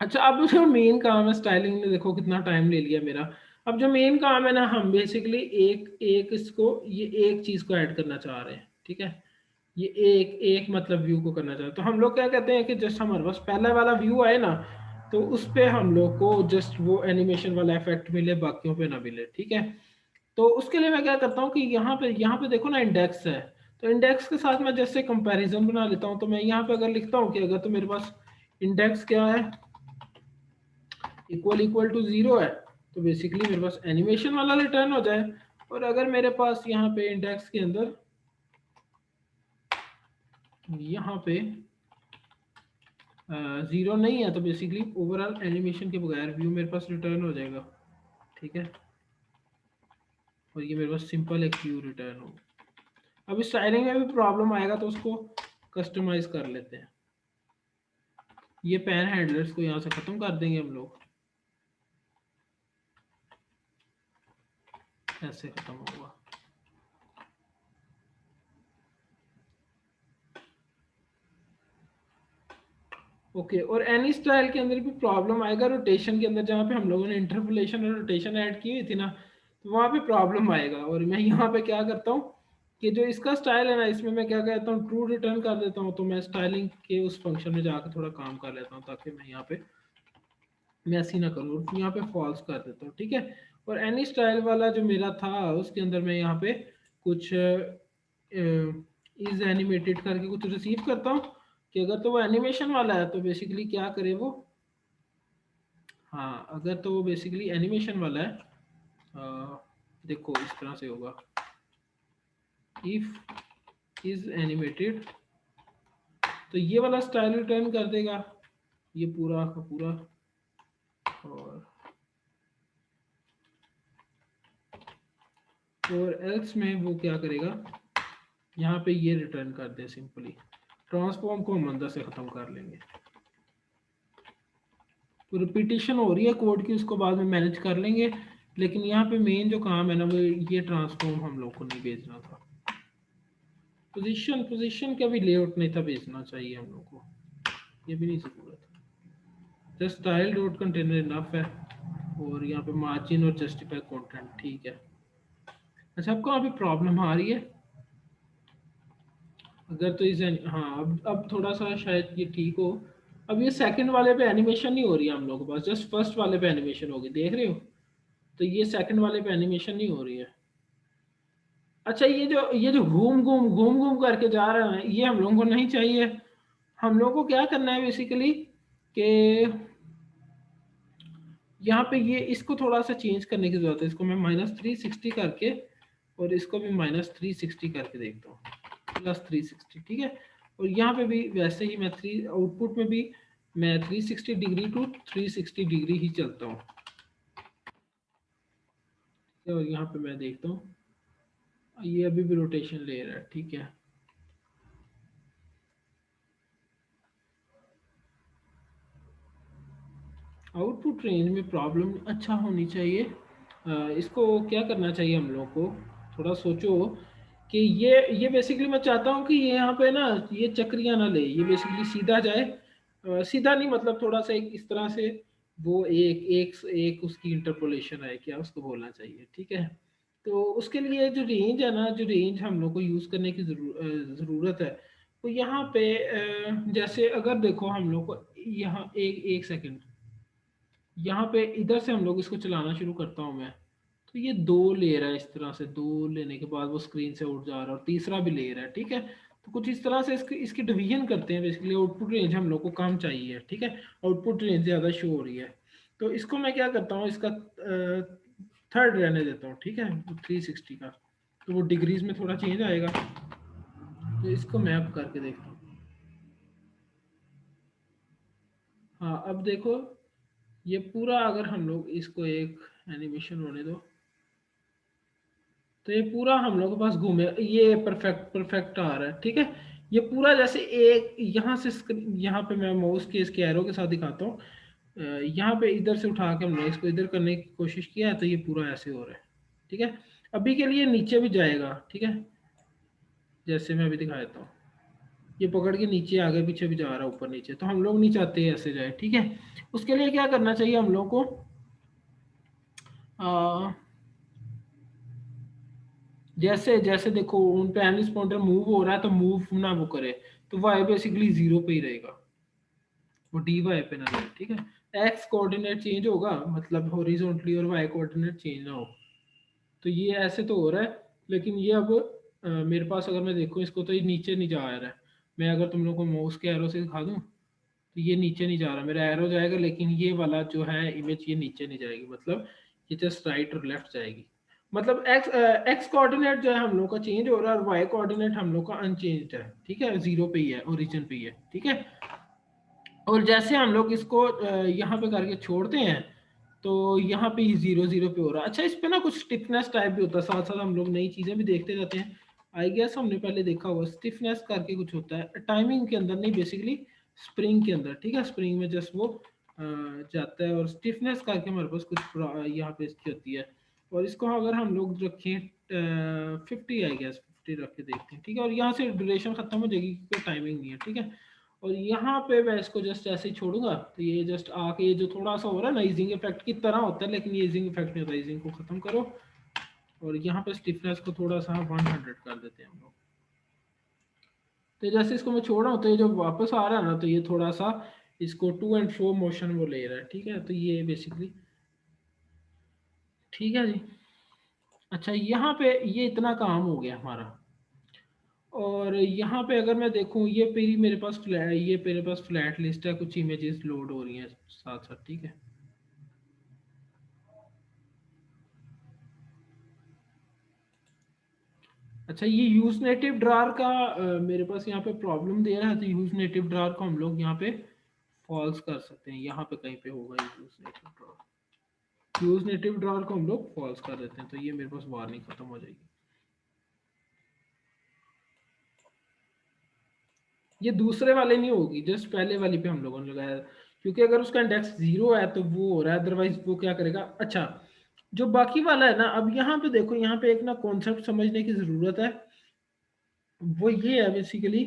अच्छा, अब जो मेन काम है, स्टाइलिंग ने देखो कितना टाइम ले लिया मेरा। अब जो मेन काम है ना, हम बेसिकली एक एक इसको, ये एक चीज को ऐड करना चाह रहे हैं। ठीक है, ये एक एक मतलब व्यू को करना चाह रहे हैं। तो हम लोग क्या कहते हैं कि जस्ट हमारे पास पहला वाला व्यू आए ना, तो उस पे हम लोग को जस्ट वो एनिमेशन वाला इफेक्ट मिले, बाकियों पे ना मिले। ठीक है, तो उसके लिए मैं क्या करता हूँ कि यहाँ पे देखो ना इंडेक्स है, तो इंडेक्स के साथ मैं जैसे कंपैरिजन बना लेता हूँ। तो मैं यहाँ पे अगर लिखता हूँ कि अगर तो मेरे पास इंडेक्स क्या है, इक्वल इक्वल टू 0 है, तो बेसिकली मेरे पास एनिमेशन वाला रिटर्न हो जाए। और अगर मेरे पास यहाँ पे इंडेक्स के अंदर यहाँ पे 0 नहीं है तो बेसिकली ओवरऑल एनिमेशन के बगैर व्यू मेरे पास रिटर्न हो जाएगा, ठीक है। और ये मेरे पास सिंपल एक व्यू रिटर्न हो। अब स्टाइलिंग में भी प्रॉब्लम आएगा तो उसको कस्टमाइज कर लेते हैं। ये पेन हैंडलर्स को यहाँ से ख़त्म कर देंगे हम लोग, ऐसे ख़त्म होगा। ओके और एनी स्टाइल के अंदर भी प्रॉब्लम आएगा रोटेशन के अंदर, जहाँ पे हम लोगों ने इंटरपोलेशन और रोटेशन ऐड की हुई थी ना, तो वहाँ पे प्रॉब्लम आएगा। और मैं यहाँ पे क्या करता हूँ कि जो इसका स्टाइल है ना, इसमें मैं क्या कहता हूँ ट्रू रिटर्न कर देता हूँ। तो मैं स्टाइलिंग के उस फंक्शन में जाकर थोड़ा काम कर लेता हूँ ताकि मैं यहाँ पे मैसी ना करूँ, यहाँ पे फॉल्स कर देता हूँ, ठीक है। और एनी स्टाइल वाला जो मेरा था उसके अंदर मैं यहाँ पे कुछ इज एनिमेटेड करके कुछ रिसीव करता हूँ कि अगर तो वो एनिमेशन वाला है तो बेसिकली क्या करे वो, हाँ अगर तो वो बेसिकली एनिमेशन वाला है, देखो इस तरह से होगा, इफ इज एनिमेटेड तो ये वाला स्टाइल रिटर्न कर देगा, ये पूरा का पूरा। और एल्स में वो क्या करेगा, यहाँ पे ये रिटर्न कर दे सिंपली। ट्रांसफॉर्म को हम अंदर से ख़त्म कर लेंगे। तो रिपीटिशन हो रही है कोड की, उसको बाद में मैनेज कर लेंगे, लेकिन यहाँ पे मेन जो काम है ना वो ये ट्रांसफॉर्म हम लोग को नहीं भेजना था। पोजीशन का भी लेआउट नहीं था भेजना चाहिए हम लोग को, ये भी नहीं ज़रूरत। Just style dot container enough है। और यहाँ पे मार्जिन और जस्टिफाई कंटेंट, ठीक है। अच्छा आपको अभी प्रॉब्लम आ रही है अगर तो इसे, हाँ अब थोड़ा सा शायद ये ठीक हो। अब ये सेकंड वाले पे एनिमेशन नहीं हो रही है हम लोगों के पास, जस्ट फर्स्ट वाले पे एनिमेशन होगी, देख रहे हो। तो ये सेकंड वाले पे एनिमेशन नहीं हो रही है। अच्छा ये जो घूम घूम करके जा रहे हैं ये हम लोगों को नहीं चाहिए। हम लोगों को क्या करना है बेसिकली कि यहाँ पे ये इसको थोड़ा सा चेंज करने की जरूरत है। इसको मैं -360 करके और इसको भी -360 करके देखता हूँ, +360, ठीक है। और यहाँ पे भी वैसे ही मैं आउटपुट में भी मैं 360 डिग्री टू 360 डिग्री ही चलता हूँ। और यहाँ पे मैं देखता हूँ ये अभी भी रोटेशन ले रहा है, ठीक है। आउटपुट रेंज में प्रॉब्लम अच्छा होनी चाहिए। इसको क्या करना चाहिए हम लोग को, थोड़ा सोचो कि ये बेसिकली मैं चाहता हूँ कि ये यहाँ पे ना ये चक्रियाँ ना ले, ये बेसिकली सीधा जाए। सीधा नहीं मतलब थोड़ा सा एक इस तरह से वो एक एक एक उसकी इंटरपोलेशन है, क्या उसको बोलना चाहिए, ठीक है। तो उसके लिए जो रेंज है ना, जो रेंज हम लोग को यूज़ करने की ज़रूरत है वो यहाँ पे जैसे अगर देखो हम लोग को यहाँ एक एक सेकंड, यहाँ पे इधर से हम लोग इसको चलाना शुरू करता हूँ मैं, तो ये 2 ले रहा है, इस तरह से 2 लेने के बाद वो स्क्रीन से उठ जा रहा है और तीसरा भी ले रहा है, ठीक है। तो कुछ इस तरह से इसकी डिवीजन करते हैं। बेसिकली आउटपुट रेंज हम लोग को कम चाहिए, ठीक है, आउटपुट रेंज ज़्यादा शो हो रही है। तो इसको मैं क्या करता हूँ, इसका थर्ड रहने देता हूँ, ठीक है, 360 का। तो वो डिग्रीज में थोड़ा चेंज आएगा। तो इसको मैं अब करके देखता हूँ। हाँ अब देखो ये पूरा अगर हम लोग इसको एक एनिमेशन होने दो तो ये पूरा हम लोग के पास घूमे, ये परफेक्ट परफेक्ट आ रहा है, ठीक है। ये पूरा जैसे एक यहाँ से यहाँ पे मैं माउस के इसके एरो के साथ दिखाता हूँ, यहाँ पे इधर से उठा के हमने इसको इधर करने की कोशिश किया है तो ये पूरा ऐसे हो रहा है, ठीक है। अभी के लिए नीचे भी जाएगा, ठीक है, जैसे मैं अभी दिखा देता हूँ। ये पकड़ के नीचे आगे पीछे भी जा रहा है, ऊपर नीचे, तो हम लोग नहीं चाहते ऐसे जाए, ठीक है। उसके लिए क्या करना चाहिए हम लोग को, आ, जैसे जैसे देखो उन पे एनिस पॉइंटर मूव हो रहा है तो मूव ना वो करे, तो वाई बेसिकली 0 पे ही रहेगा, वो डी वाई पे ना रहे, ठीक है। एक्स कोऑर्डिनेट चेंज होगा मतलब हॉरिजॉन्टली, और वाई कोऑर्डिनेट चेंज ना हो। तो ये ऐसे तो हो रहा है, लेकिन ये अब मेरे पास अगर मैं देखूँ इसको तो ये नीचे नहीं जा रहा है। मैं अगर तुम लोग को माउस के एरो से दिखा दूँ तो ये नीचे नहीं जा रहा, मेरा एरो जाएगा लेकिन ये वाला जो है इमेज ये नीचे नहीं जाएगी, मतलब ये जस्ट राइट और लेफ्ट जाएगी। मतलब एक्स कोऑर्डिनेट जो है हम लोग का चेंज हो रहा है और वाई कोऑर्डिनेट हम लोग का अनचेंज्ड है, ठीक है, जीरो पे ही है, ओरिजिन पे ही है, ठीक है। और जैसे हम लोग इसको यहाँ पे करके छोड़ते हैं तो यहाँ पे ही जीरो जीरो पे हो रहा है। अच्छा, इस पे ना कुछ स्टिफनेस टाइप भी होता है, साथ साथ हम लोग नई चीजें भी देखते रहते हैं। आई गेस हमने पहले देखा हुआ स्टिफनेस करके कुछ होता है टाइमिंग के अंदर, नहीं बेसिकली स्प्रिंग के अंदर, ठीक है। स्प्रिंग में जस्ट वो जाता है और स्टिफनेस करके हमारे पास कुछ यहाँ पे इसकी होती है। और इसको अगर हम लोग रखें 50, आई गेस 50 रख के देखते हैं, ठीक है। और यहाँ से ड्यूरेशन खत्म हो जाएगी क्योंकि टाइमिंग नहीं है, ठीक है। और यहाँ पे मैं इसको जस्ट ऐसे ही छोड़ूंगा तो ये जस्ट आके ये जो थोड़ा सा हो रहा है ना इजिंग इफेक्ट की तरह होता है, लेकिन ये इजिंग इफेक्ट नहीं होता। इजिंग को खत्म करो और यहाँ पे स्टिफनेस को थोड़ा सा 100 कर देते हैं हम लोग। तो जैसे इसको मैं छोड़ रहा हूँ तो ये जो वापस आ रहा है ना तो ये थोड़ा सा इसको टू एंड फ्रो मोशन वो ले रहा है, ठीक है। तो ये बेसिकली ठीक है जी। अच्छा, यहाँ पे ये इतना काम हो गया हमारा। और यहाँ पे अगर मैं देखूँ ये पेरी मेरे पास फ्लैट, ये मेरे पास फ्लैट लिस्ट है, कुछ इमेजेस लोड हो रही हैं साथ साथ, ठीक है। अच्छा, ये यूज नेटिव ड्रार का मेरे पास यहाँ पे प्रॉब्लम दे रहा है, तो यूज नेटिव ड्रार को हम लोग यहाँ पे फॉल्स कर सकते हैं। यहाँ पे कहीं पे होगा यूज नेटिव ड्रार, यूज नेटिव ड्रार को हम लोग फॉल्स कर देते हैं तो ये मेरे पास वार्निंग खत्म हो जाएगी। ये दूसरे वाले नहीं होगी, जस्ट पहले वाली पे हम लोगों ने लगाया, क्योंकि अगर उसका इंडेक्स 0 है तो वो हो रहा है, अदरवाइज वो क्या करेगा। अच्छा, जो बाकी वाला है ना, अब यहाँ पे देखो, यहाँ पे एक ना कॉन्सेप्ट समझने की जरूरत है। वो ये है बेसिकली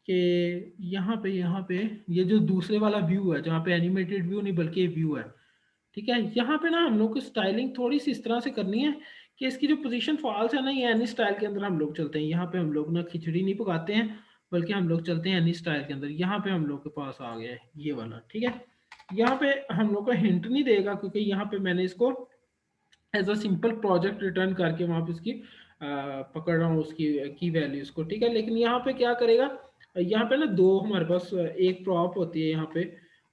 कि यहाँ पे ये जो दूसरे वाला व्यू है जहाँ पे एनिमेटेड व्यू नहीं बल्कि व्यू है, ठीक है। यहाँ पे ना हम लोग को स्टाइलिंग थोड़ी सी इस तरह से करनी है कि इसकी जो पोजीशन फॉल्स है ना, ये एनी स्टाइल के अंदर हम लोग चलते हैं। यहाँ पे हम लोग ना खिचड़ी नहीं पकाते हैं, बल्कि हम लोग चलते हैं एनी स्टाइल के अंदर। यहाँ पे हम लोग के पास आ गया है ये वाला, ठीक है। यहाँ पे हम लोग को हिंट नहीं देगा क्योंकि यहाँ पे मैंने इसको as a simple project return करके वहां पे उसकी पकड़ रहा हूँ उसकी की वैल्यूज को, ठीक है। लेकिन यहाँ पे क्या करेगा, यहाँ पे ना दो हमारे पास एक प्रॉप होती है, यहाँ पे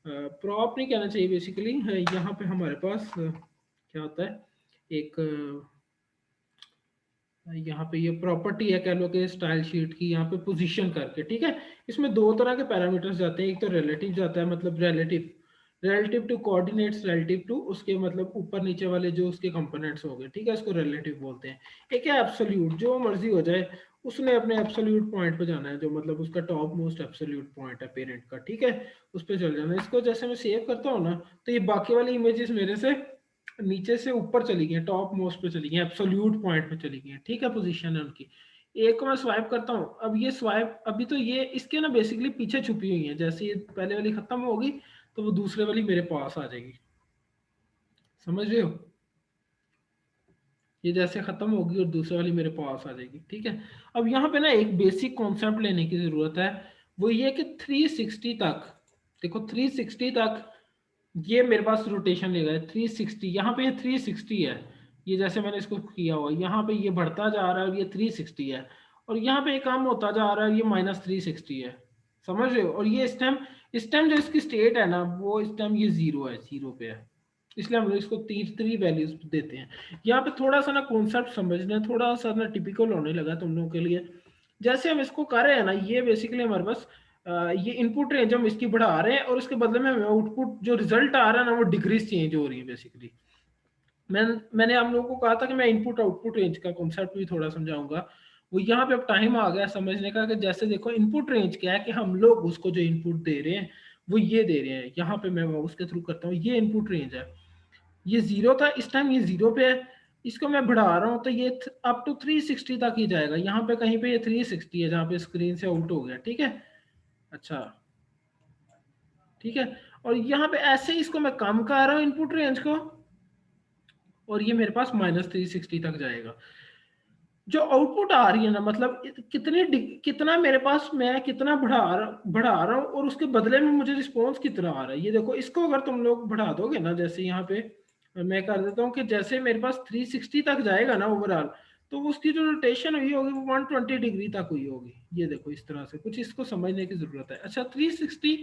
प्रॉप नहीं कहना चाहिए बेसिकली, यहाँ पे हमारे पास क्या होता है, एक यहाँ पे ये प्रॉपर्टी है कह लो कि स्टाइल शीट की, यहाँ पे पोजीशन करके, ठीक है। इसमें दो तरह के पैरामीटर्स जाते हैं, एक तो रिलेटिव जाता है, मतलब relative relative to coordinates, relative to उसके मतलब ऊपर नीचे वाले जो उसके कंपोनेंट्स हो गए, ठीक है, इसको रिलेटिव बोलते हैं। एक है एब्सोल्यूट, जो मर्जी हो जाए उसने अपने एब्सोल्यूट पॉइंट पे जाना है, जो मतलब उसका टॉप मोस्ट एब्सोल्यूट पॉइंट है पेरेंट का, ठीक है, उस पर चल जाना है। इसको जैसे मैं सेव करता हूँ ना तो ये बाकी वाली इमेजेस मेरे से नीचे से ऊपर चली गई, टॉप मोस्ट पे चली गई, एब्सोल्यूट पॉइंट पे चली गई, ठीक है, पोजीशन है उनकी। एक को मैं स्वाइप करता हूँ, अब ये स्वाइप अभी तो ये इसके ना बेसिकली पीछे छुपी हुई है, जैसे ये पहले वाली खत्म होगी तो वो दूसरे वाली मेरे पास आ जाएगी, समझ रहे हो। ये जैसे खत्म होगी और दूसरे वाली मेरे पास आ जाएगी, ठीक है। अब यहाँ पे ना एक बेसिक कॉन्सेप्ट लेने की जरूरत है, वो ये कि 360 तक, देखो 360 तक ये मेरे पास रोटेशन लेगा 360, यहाँ पे ये 360 है, ये जैसे मैंने इसको किया हुआ, यहाँ पे ये बढ़ता जा रहा है और ये 360 है, और यहाँ पे ये कम होता जा रहा है, ये -360 है, समझ रहे हो। और ये इस टाइम जो इसकी स्टेट है ना, वो इस टाइम ये जीरो है, जीरो पे है, इसलिए हम लोग इसको तीन वैल्यूज देते हैं। यहाँ पे थोड़ा सा ना कॉन्सेप्ट समझना है, थोड़ा सा ना टिपिकल होने लगा तुम लोगों के लिए। जैसे हम इसको कर रहे हैं ना, ये बेसिकली हमारे पास ये इनपुट रेंज हम इसकी बढ़ा रहे हैं और उसके बदले में हमें आउटपुट जो रिजल्ट आ रहा है ना वो डिग्रीज चेंज हो रही है बेसिकली। मैंने हम लोगों को कहा था कि मैं इनपुट आउटपुट रेंज का कॉन्सेप्ट भी थोड़ा समझाऊंगा। वो यहाँ पे अब टाइम आ गया समझने का कि जैसे देखो इनपुट रेंज क्या है, कि हम लोग उसको जो इनपुट दे रहे हैं वो ये दे रहे हैं, यहाँ पे मैं उसके थ्रू करता हूँ, ये इनपुट रेंज है, ये जीरो था, इस टाइम ये जीरो पे है, इसको मैं बढ़ा रहा हूँ तो ये अप टू 360 तक ही जाएगा, यहाँ पे कहीं पे ये 360 है जहाँ पे स्क्रीन से आउट हो गया, ठीक है। अच्छा, ठीक है। और यहाँ पे ऐसे ही इसको मैं कम कर रहा हूँ इनपुट रेंज को, और ये मेरे पास -360 तक जाएगा। जो आउटपुट आ रही है ना, मतलब कितना मेरे पास, मैं कितना बढ़ा रहा हूँ और उसके बदले में मुझे रिस्पॉन्स कितना आ रहा है, ये देखो। इसको अगर तुम लोग बढ़ा दोगे ना, जैसे यहाँ पे मैं कर देता हूँ कि जैसे मेरे पास 360 तक जाएगा ना ओवरऑल, तो उसकी जो रोटेशन हुई होगी वो 120 डिग्री तक हुई होगी, ये देखो इस तरह से कुछ, इसको समझने की जरूरत है। अच्छा, 360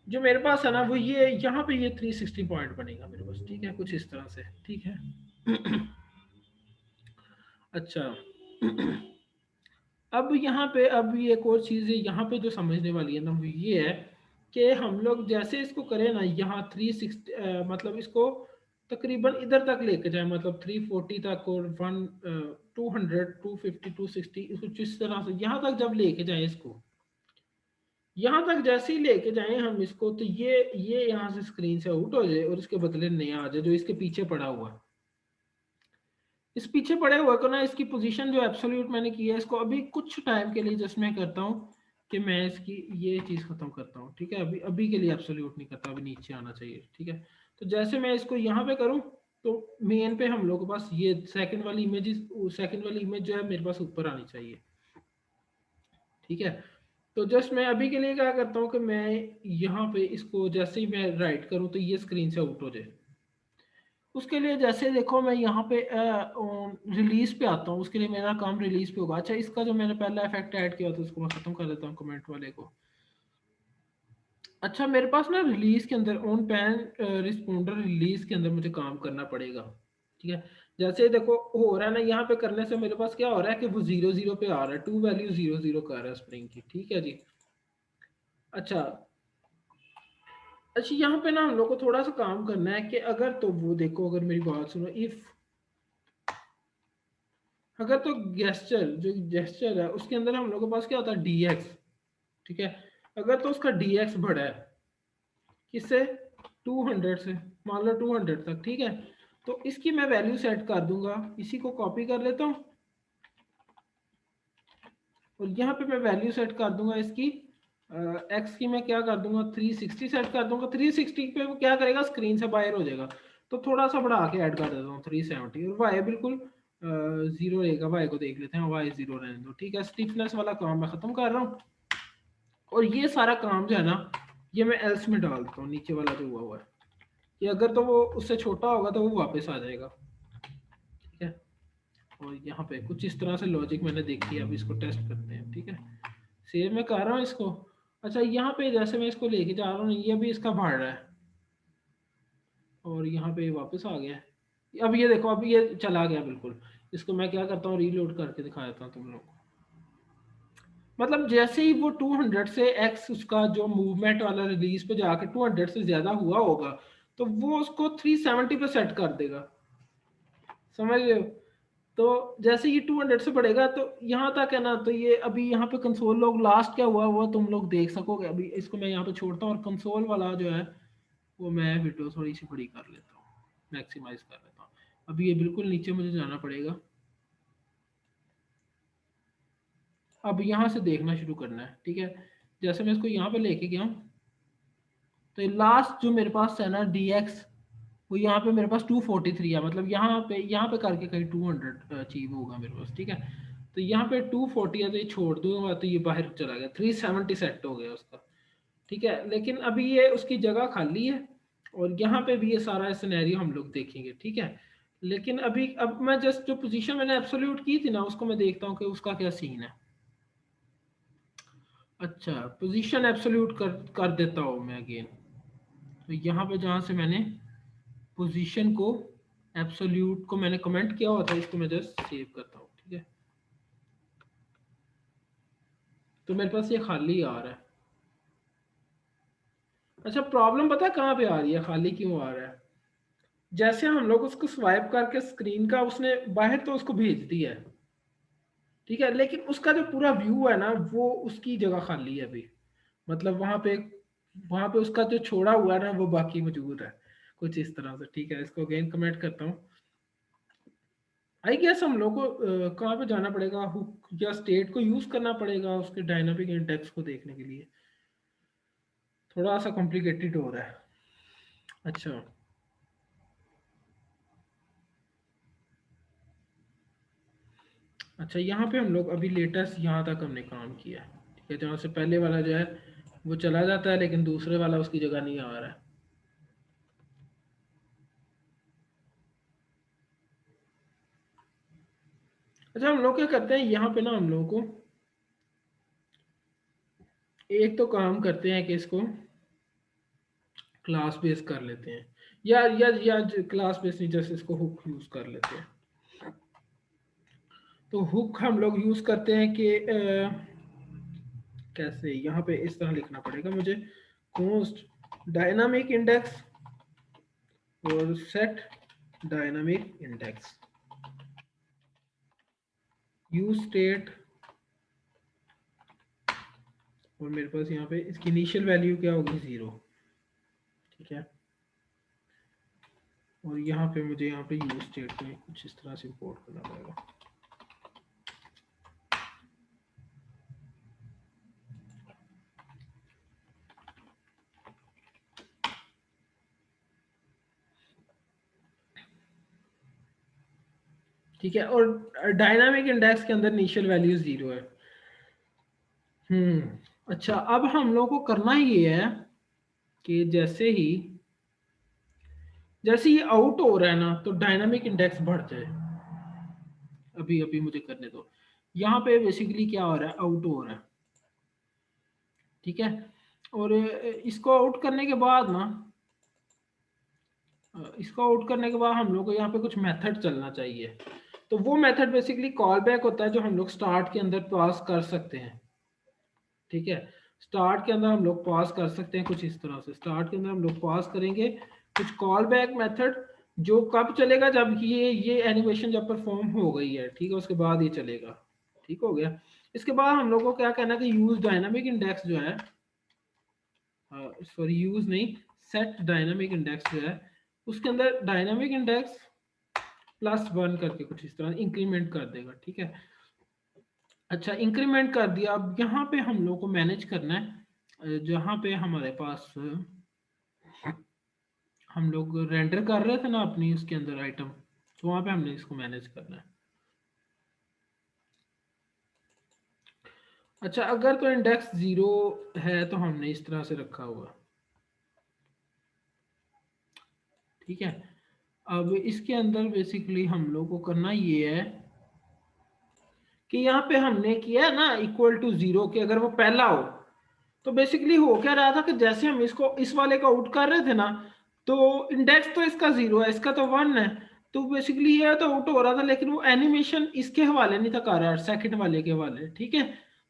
जो मेरे पास है ना वो ये यहाँ पे ये 360 पॉइंट बनेगा मेरे पास, ठीक है, कुछ इस तरह से, ठीक है। अच्छा। अब यहाँ पे अब ये एक और चीज़ है यहाँ पे जो समझने वाली है ना वो ये है कि हम लोग जैसे इसको करें ना यहाँ 360 मतलब इसको तकरीबन इधर तक लेके जाए, मतलब 340 तक और 200 250 260 कुछ इस तरह से यहाँ तक जब लेके जाए इसको, यहाँ तक जैसे ही लेके जाएं हम इसको, तो ये यहाँ से स्क्रीन से आउट हो जाए और इसके बदले नया आ जाए जो इसके पीछे पड़ा हुआ है। इस पीछे पड़े हुए को ना इसकी पोजीशन जो एब्सोल्यूट मैंने की है इसको अभी कुछ टाइम के लिए जस्ट मैं करता हूँ कि मैं इसकी ये चीज़ खत्म करता हूँ, ठीक है। अभी अभी के लिए एब्सोल्यूट नहीं करता, अभी नीचे आना चाहिए, ठीक है। तो जैसे मैं इसको यहाँ पे करूँ तो मेन पे हम लोग के पास ये सेकंड वाली इमेज जो है मेरे पास ऊपर आनी चाहिए, ठीक है। तो जस्ट मैं अभी के लिए क्या करता हूँ कि मैं यहाँ पे इसको जैसे ही मैं राइट करूँ तो ये स्क्रीन से आउट हो जाए। उसके लिए जैसे देखो मैं यहाँ पे रिलीज पे आता हूँ, उसके लिए मेरा काम रिलीज पे होगा। अच्छा, इसका जो मैंने पहला इफेक्ट ऐड किया था उसको मैं खत्म कर लेता हूँ कमेंट वाले को। अच्छा, मेरे पास ना रिलीज के अंदर ऑन पैन रिस्पॉन्डर रिलीज के अंदर मुझे काम करना पड़ेगा, ठीक है। जैसे देखो हो रहा है ना यहाँ पे करने से मेरे पास क्या हो रहा है कि वो 0 0 पे आ रहा है, टू वैल्यू 0 0 कर रहा है स्प्रिंग की, ठीक है जी। अच्छा। अच्छा, यहाँ पे ना हम लोग को थोड़ा सा काम करना है कि अगर तो वो देखो अगर मेरी बात सुनो, इफ अगर तो गेस्चर जो गेस्चर है उसके अंदर हम लोग के पास क्या होता है dx, ठीक है। अगर तो उसका dx बढ़ा है किससे 200 से, मान लो 200 तक, ठीक है। तो इसकी मैं वैल्यू सेट कर दूंगा, इसी को कॉपी कर लेता हूँ और यहाँ पे मैं वैल्यू सेट कर दूंगा इसकी एक्स की मैं क्या कर दूंगा 360 सेट कर दूंगा। 360 पे वो क्या करेगा स्क्रीन से बाहर हो जाएगा, तो थोड़ा सा बढ़ा के ऐड कर देता हूँ 370 और वाई बिल्कुल जीरो रहेगा। वाई को देख लेते हैं, वाई जीरो रहने दो, ठीक है। स्टिफनेस वाला काम मैं खत्म कर रहा हूँ और ये सारा काम जो है ना ये मैं एल्स में डालता हूँ, नीचे वाला जो हुआ है कि अगर तो वो उससे छोटा होगा तो वो वापस आ जाएगा, ठीक है। और यहाँ पे कुछ इस तरह से लॉजिक मैंने देखी है, अब इसको टेस्ट करते हैं, ठीक है। सेव में कर रहा हूँ इसको। अच्छा, यहाँ पे जैसे मैं इसको लेके जा रहा हूँ ये भी इसका बढ़ रहा है और यहाँ पे वापस आ गया है। अब ये देखो अब ये चला गया बिल्कुल। इसको मैं क्या करता हूँ रीलोड करके दिखा देता हूँ तुम लोग को। मतलब जैसे ही वो 200 से एक्स उसका जो मूवमेंट वाला रिलीज पे जाके 200 से ज्यादा हुआ होगा तो वो उसको 370 पे सेट कर देगा, समझ रहे हो। तो जैसे ये 200 से बढ़ेगा तो यहाँ तक है ना, तो ये अभी यहाँ पे कंसोल लोग लास्ट क्या हुआ वो तुम लोग देख सकोगे। अभी इसको मैं यहाँ पे छोड़ता हूँ और कंसोल वाला जो है वो मैं विंडो थोड़ी सी बड़ी कर लेता हूँ, मैक्सिमाइज कर लेता हूँ। अभी ये बिल्कुल नीचे मुझे जाना पड़ेगा, अब यहाँ से देखना शुरू करना है, ठीक है। जैसे मैं इसको यहाँ पे लेके गया हूँ तो लास्ट जो मेरे पास है ना dx वो यहाँ पे मेरे पास 243 है, मतलब यहाँ पे करके कहीं 200 अचीव होगा मेरे पास, ठीक है। तो यहाँ पे 240 है तो ये छोड़ दूंगा तो ये बाहर चला गया, 370 सेट हो गया उसका, ठीक है। लेकिन अभी ये उसकी जगह खाली है और यहाँ पे भी ये सारा सिनेरियो हम लोग देखेंगे, ठीक है। लेकिन अभी अब मैं जस्ट जो पोजीशन मैंने एब्सोल्यूट की थी ना उसको मैं देखता हूँ कि उसका क्या सीन है। अच्छा, पोजीशन एब्सोल्यूट कर देता हूँ मैं अगेन। तो यहाँ पे जहाँ से मैंने पोजीशन को एब्सोल्यूट को मैंने कमेंट किया हुआ था इसको मैं जस्ट सेव करता हूँ, ठीक है। तो मेरे पास ये खाली आ रहा है। अच्छा, प्रॉब्लम पता है कहाँ पे आ रही है, खाली क्यों आ रहा है। जैसे हम लोग उसको स्वाइप करके स्क्रीन का उसने बाहर तो उसको भेज दिया है, ठीक है। लेकिन उसका जो पूरा व्यू है ना वो उसकी जगह खाली है अभी, मतलब वहां पे उसका जो छोड़ा हुआ है ना वो बाकी मौजूद है कुछ इस तरह से, ठीक है। इसको अगेन कमेंट करता हूँ। आई गेस हम लोग को कहाँ पे जाना पड़ेगा, हुक या स्टेट को यूज करना पड़ेगा उसके डायनामिक इंडेक्स को देखने के लिए। थोड़ा सा कॉम्प्लिकेटेड हो रहा है। अच्छा। अच्छा, यहाँ पे हम लोग अभी लेटेस्ट यहाँ तक हमने काम किया है, ठीक है। जहाँ से पहले वाला जो है वो चला जाता है लेकिन दूसरे वाला उसकी जगह नहीं आ रहा है। अच्छा, हम लोग क्या करते हैं यहाँ पे ना हम लोगों को एक तो काम करते हैं कि इसको क्लास बेस कर लेते हैं, या क्लास बेस नहीं, जैसे इसको हुक यूज कर लेते हैं। तो हुक हम लोग यूज करते हैं कि कैसे, यहाँ पे इस तरह लिखना पड़ेगा मुझे, कॉन्स्ट डायनामिक इंडेक्स और set dynamic index, use state, और मेरे पास यहाँ पे इसकी इनिशियल वैल्यू क्या होगी, 0। ठीक है, और यहाँ पे मुझे यहाँ पे यूज स्टेट में कुछ इस तरह से इंपोर्ट करना पड़ेगा। ठीक है, और डायनामिक इंडेक्स के अंदर इनिशियल वैल्यू 0 है। अच्छा, अब हम लोग को करना ये है कि जैसे ही आउट हो रहा है ना, तो डायनामिक इंडेक्स बढ़ जाए। अभी अभी मुझे करने दो। यहाँ पे बेसिकली क्या हो रहा है, आउट हो रहा है। ठीक है, और इसको आउट करने के बाद ना, इसको आउट करने के बाद हम लोग को यहाँ पे कुछ मेथड चलना चाहिए। तो वो मेथड बेसिकली कॉल बैक होता है, जो हम लोग स्टार्ट के अंदर पास कर सकते हैं। ठीक है, स्टार्ट के अंदर हम लोग पास कर सकते हैं कुछ इस तरह से। स्टार्ट के अंदर हम लोग पास करेंगे कुछ कॉल बैक मेथड, जो कब चलेगा, जब ये एनिमेशन जब परफॉर्म हो गई है। ठीक है, उसके बाद ये चलेगा। ठीक हो गया। इसके बाद हम लोग को क्या कहना है कि यूज डायनामिक इंडेक्स जो है, सॉरी यूज नहीं, सेट डायनामिक इंडेक्स जो है, उसके अंदर डायनामिक इंडेक्स +1 करके कुछ इस तरह इंक्रीमेंट कर देगा। ठीक है, अच्छा इंक्रीमेंट कर दिया। अब यहाँ पे हम लोग को मैनेज करना है, जहाँ पे हमारे पास हम लोग रेंडर कर रहे थे ना अपनी उसके अंदर आइटम, तो वहाँ पे हमने इसको मैनेज करना है। अच्छा, अगर तो इंडेक्स 0 है तो हमने इस तरह से रखा हुआ। ठीक है, अब इसके अंदर बेसिकली हम लोग को करना ये है कि यहाँ पे हमने किया है ना इक्वल टू 0 के, अगर वो पहला हो, तो बेसिकली हो क्या रहा था कि जैसे हम इसको इस वाले को आउट कर रहे थे ना, तो इंडेक्स तो इसका 0 है, इसका तो 1 है। तो बेसिकली ये तो आउट हो रहा था, लेकिन वो एनिमेशन इसके हवाले नहीं था कर रहा, सेकंड वाले के हवाले। ठीक है,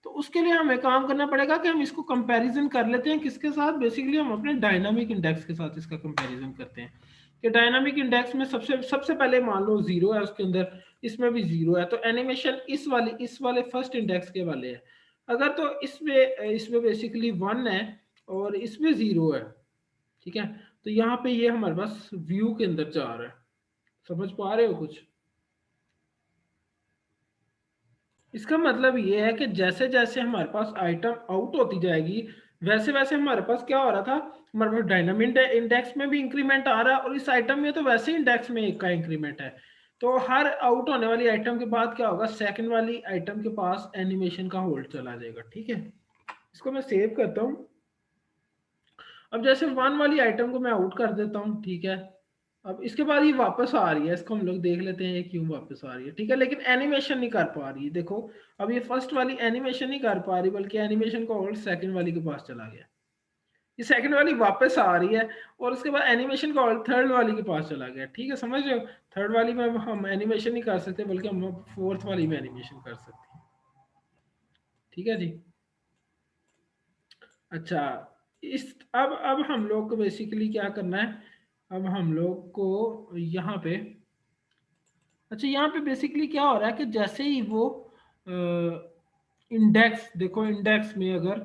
तो उसके लिए हमें काम करना पड़ेगा कि हम इसको कंपैरिजन कर लेते हैं किसके साथ, बेसिकली हम अपने डायनामिक इंडेक्स के साथ इसका कंपैरिजन करते हैं। कि डायनामिक इंडेक्स में सबसे सबसे पहले मान लो 0 है उसके अंदर, इसमें भी 0 है, तो एनिमेशन इस वाले फर्स्ट इंडेक्स के वाले है। अगर तो इसमें बेसिकली 1 है और इसमें 0 है। ठीक है, तो यहाँ पे ये हमारे पास व्यू के अंदर जा रहा है। समझ पा रहे हो कुछ? इसका मतलब ये है कि जैसे जैसे हमारे पास आइटम आउट होती जाएगी, वैसे वैसे हमारे पास क्या हो रहा था, हमारे पास डायनामिक इंडेक्स में भी इंक्रीमेंट आ रहा है, और इस आइटम में तो वैसे इंडेक्स में एक का इंक्रीमेंट है। तो हर आउट होने वाली आइटम के बाद क्या होगा, सेकंड वाली आइटम के पास एनिमेशन का होल्ड चला जाएगा। ठीक है, इसको मैं सेव करता हूँ। अब जैसे 1 वाली आइटम को मैं आउट कर देता हूँ। ठीक है, अब इसके बाद ये वापस आ रही है, इसको हम लोग देख लेते हैं ये क्यों वापस आ रही है। ठीक है, लेकिन एनिमेशन नहीं कर पा रही है। देखो, अब ये फर्स्ट वाली एनिमेशन नहीं कर पा रही, बल्कि एनिमेशन का होल्ड सेकंड वाली के पास चला गया। ये सेकंड वाली वापस आ रही है, और उसके बाद एनिमेशन का होल्ड थर्ड वाली के पास चला गया। ठीक है, समझ रहे हो? थर्ड वाली में हम एनिमेशन नहीं कर सकते, बल्कि हम फोर्थ वाली में एनिमेशन कर सकते हैं। ठीक है जी। अच्छा, इस अब हम लोग को बेसिकली क्या करना है, अब हम लोग को यहाँ पे, अच्छा यहाँ पे बेसिकली क्या हो रहा है कि जैसे ही वो इंडेक्स, देखो इंडेक्स में अगर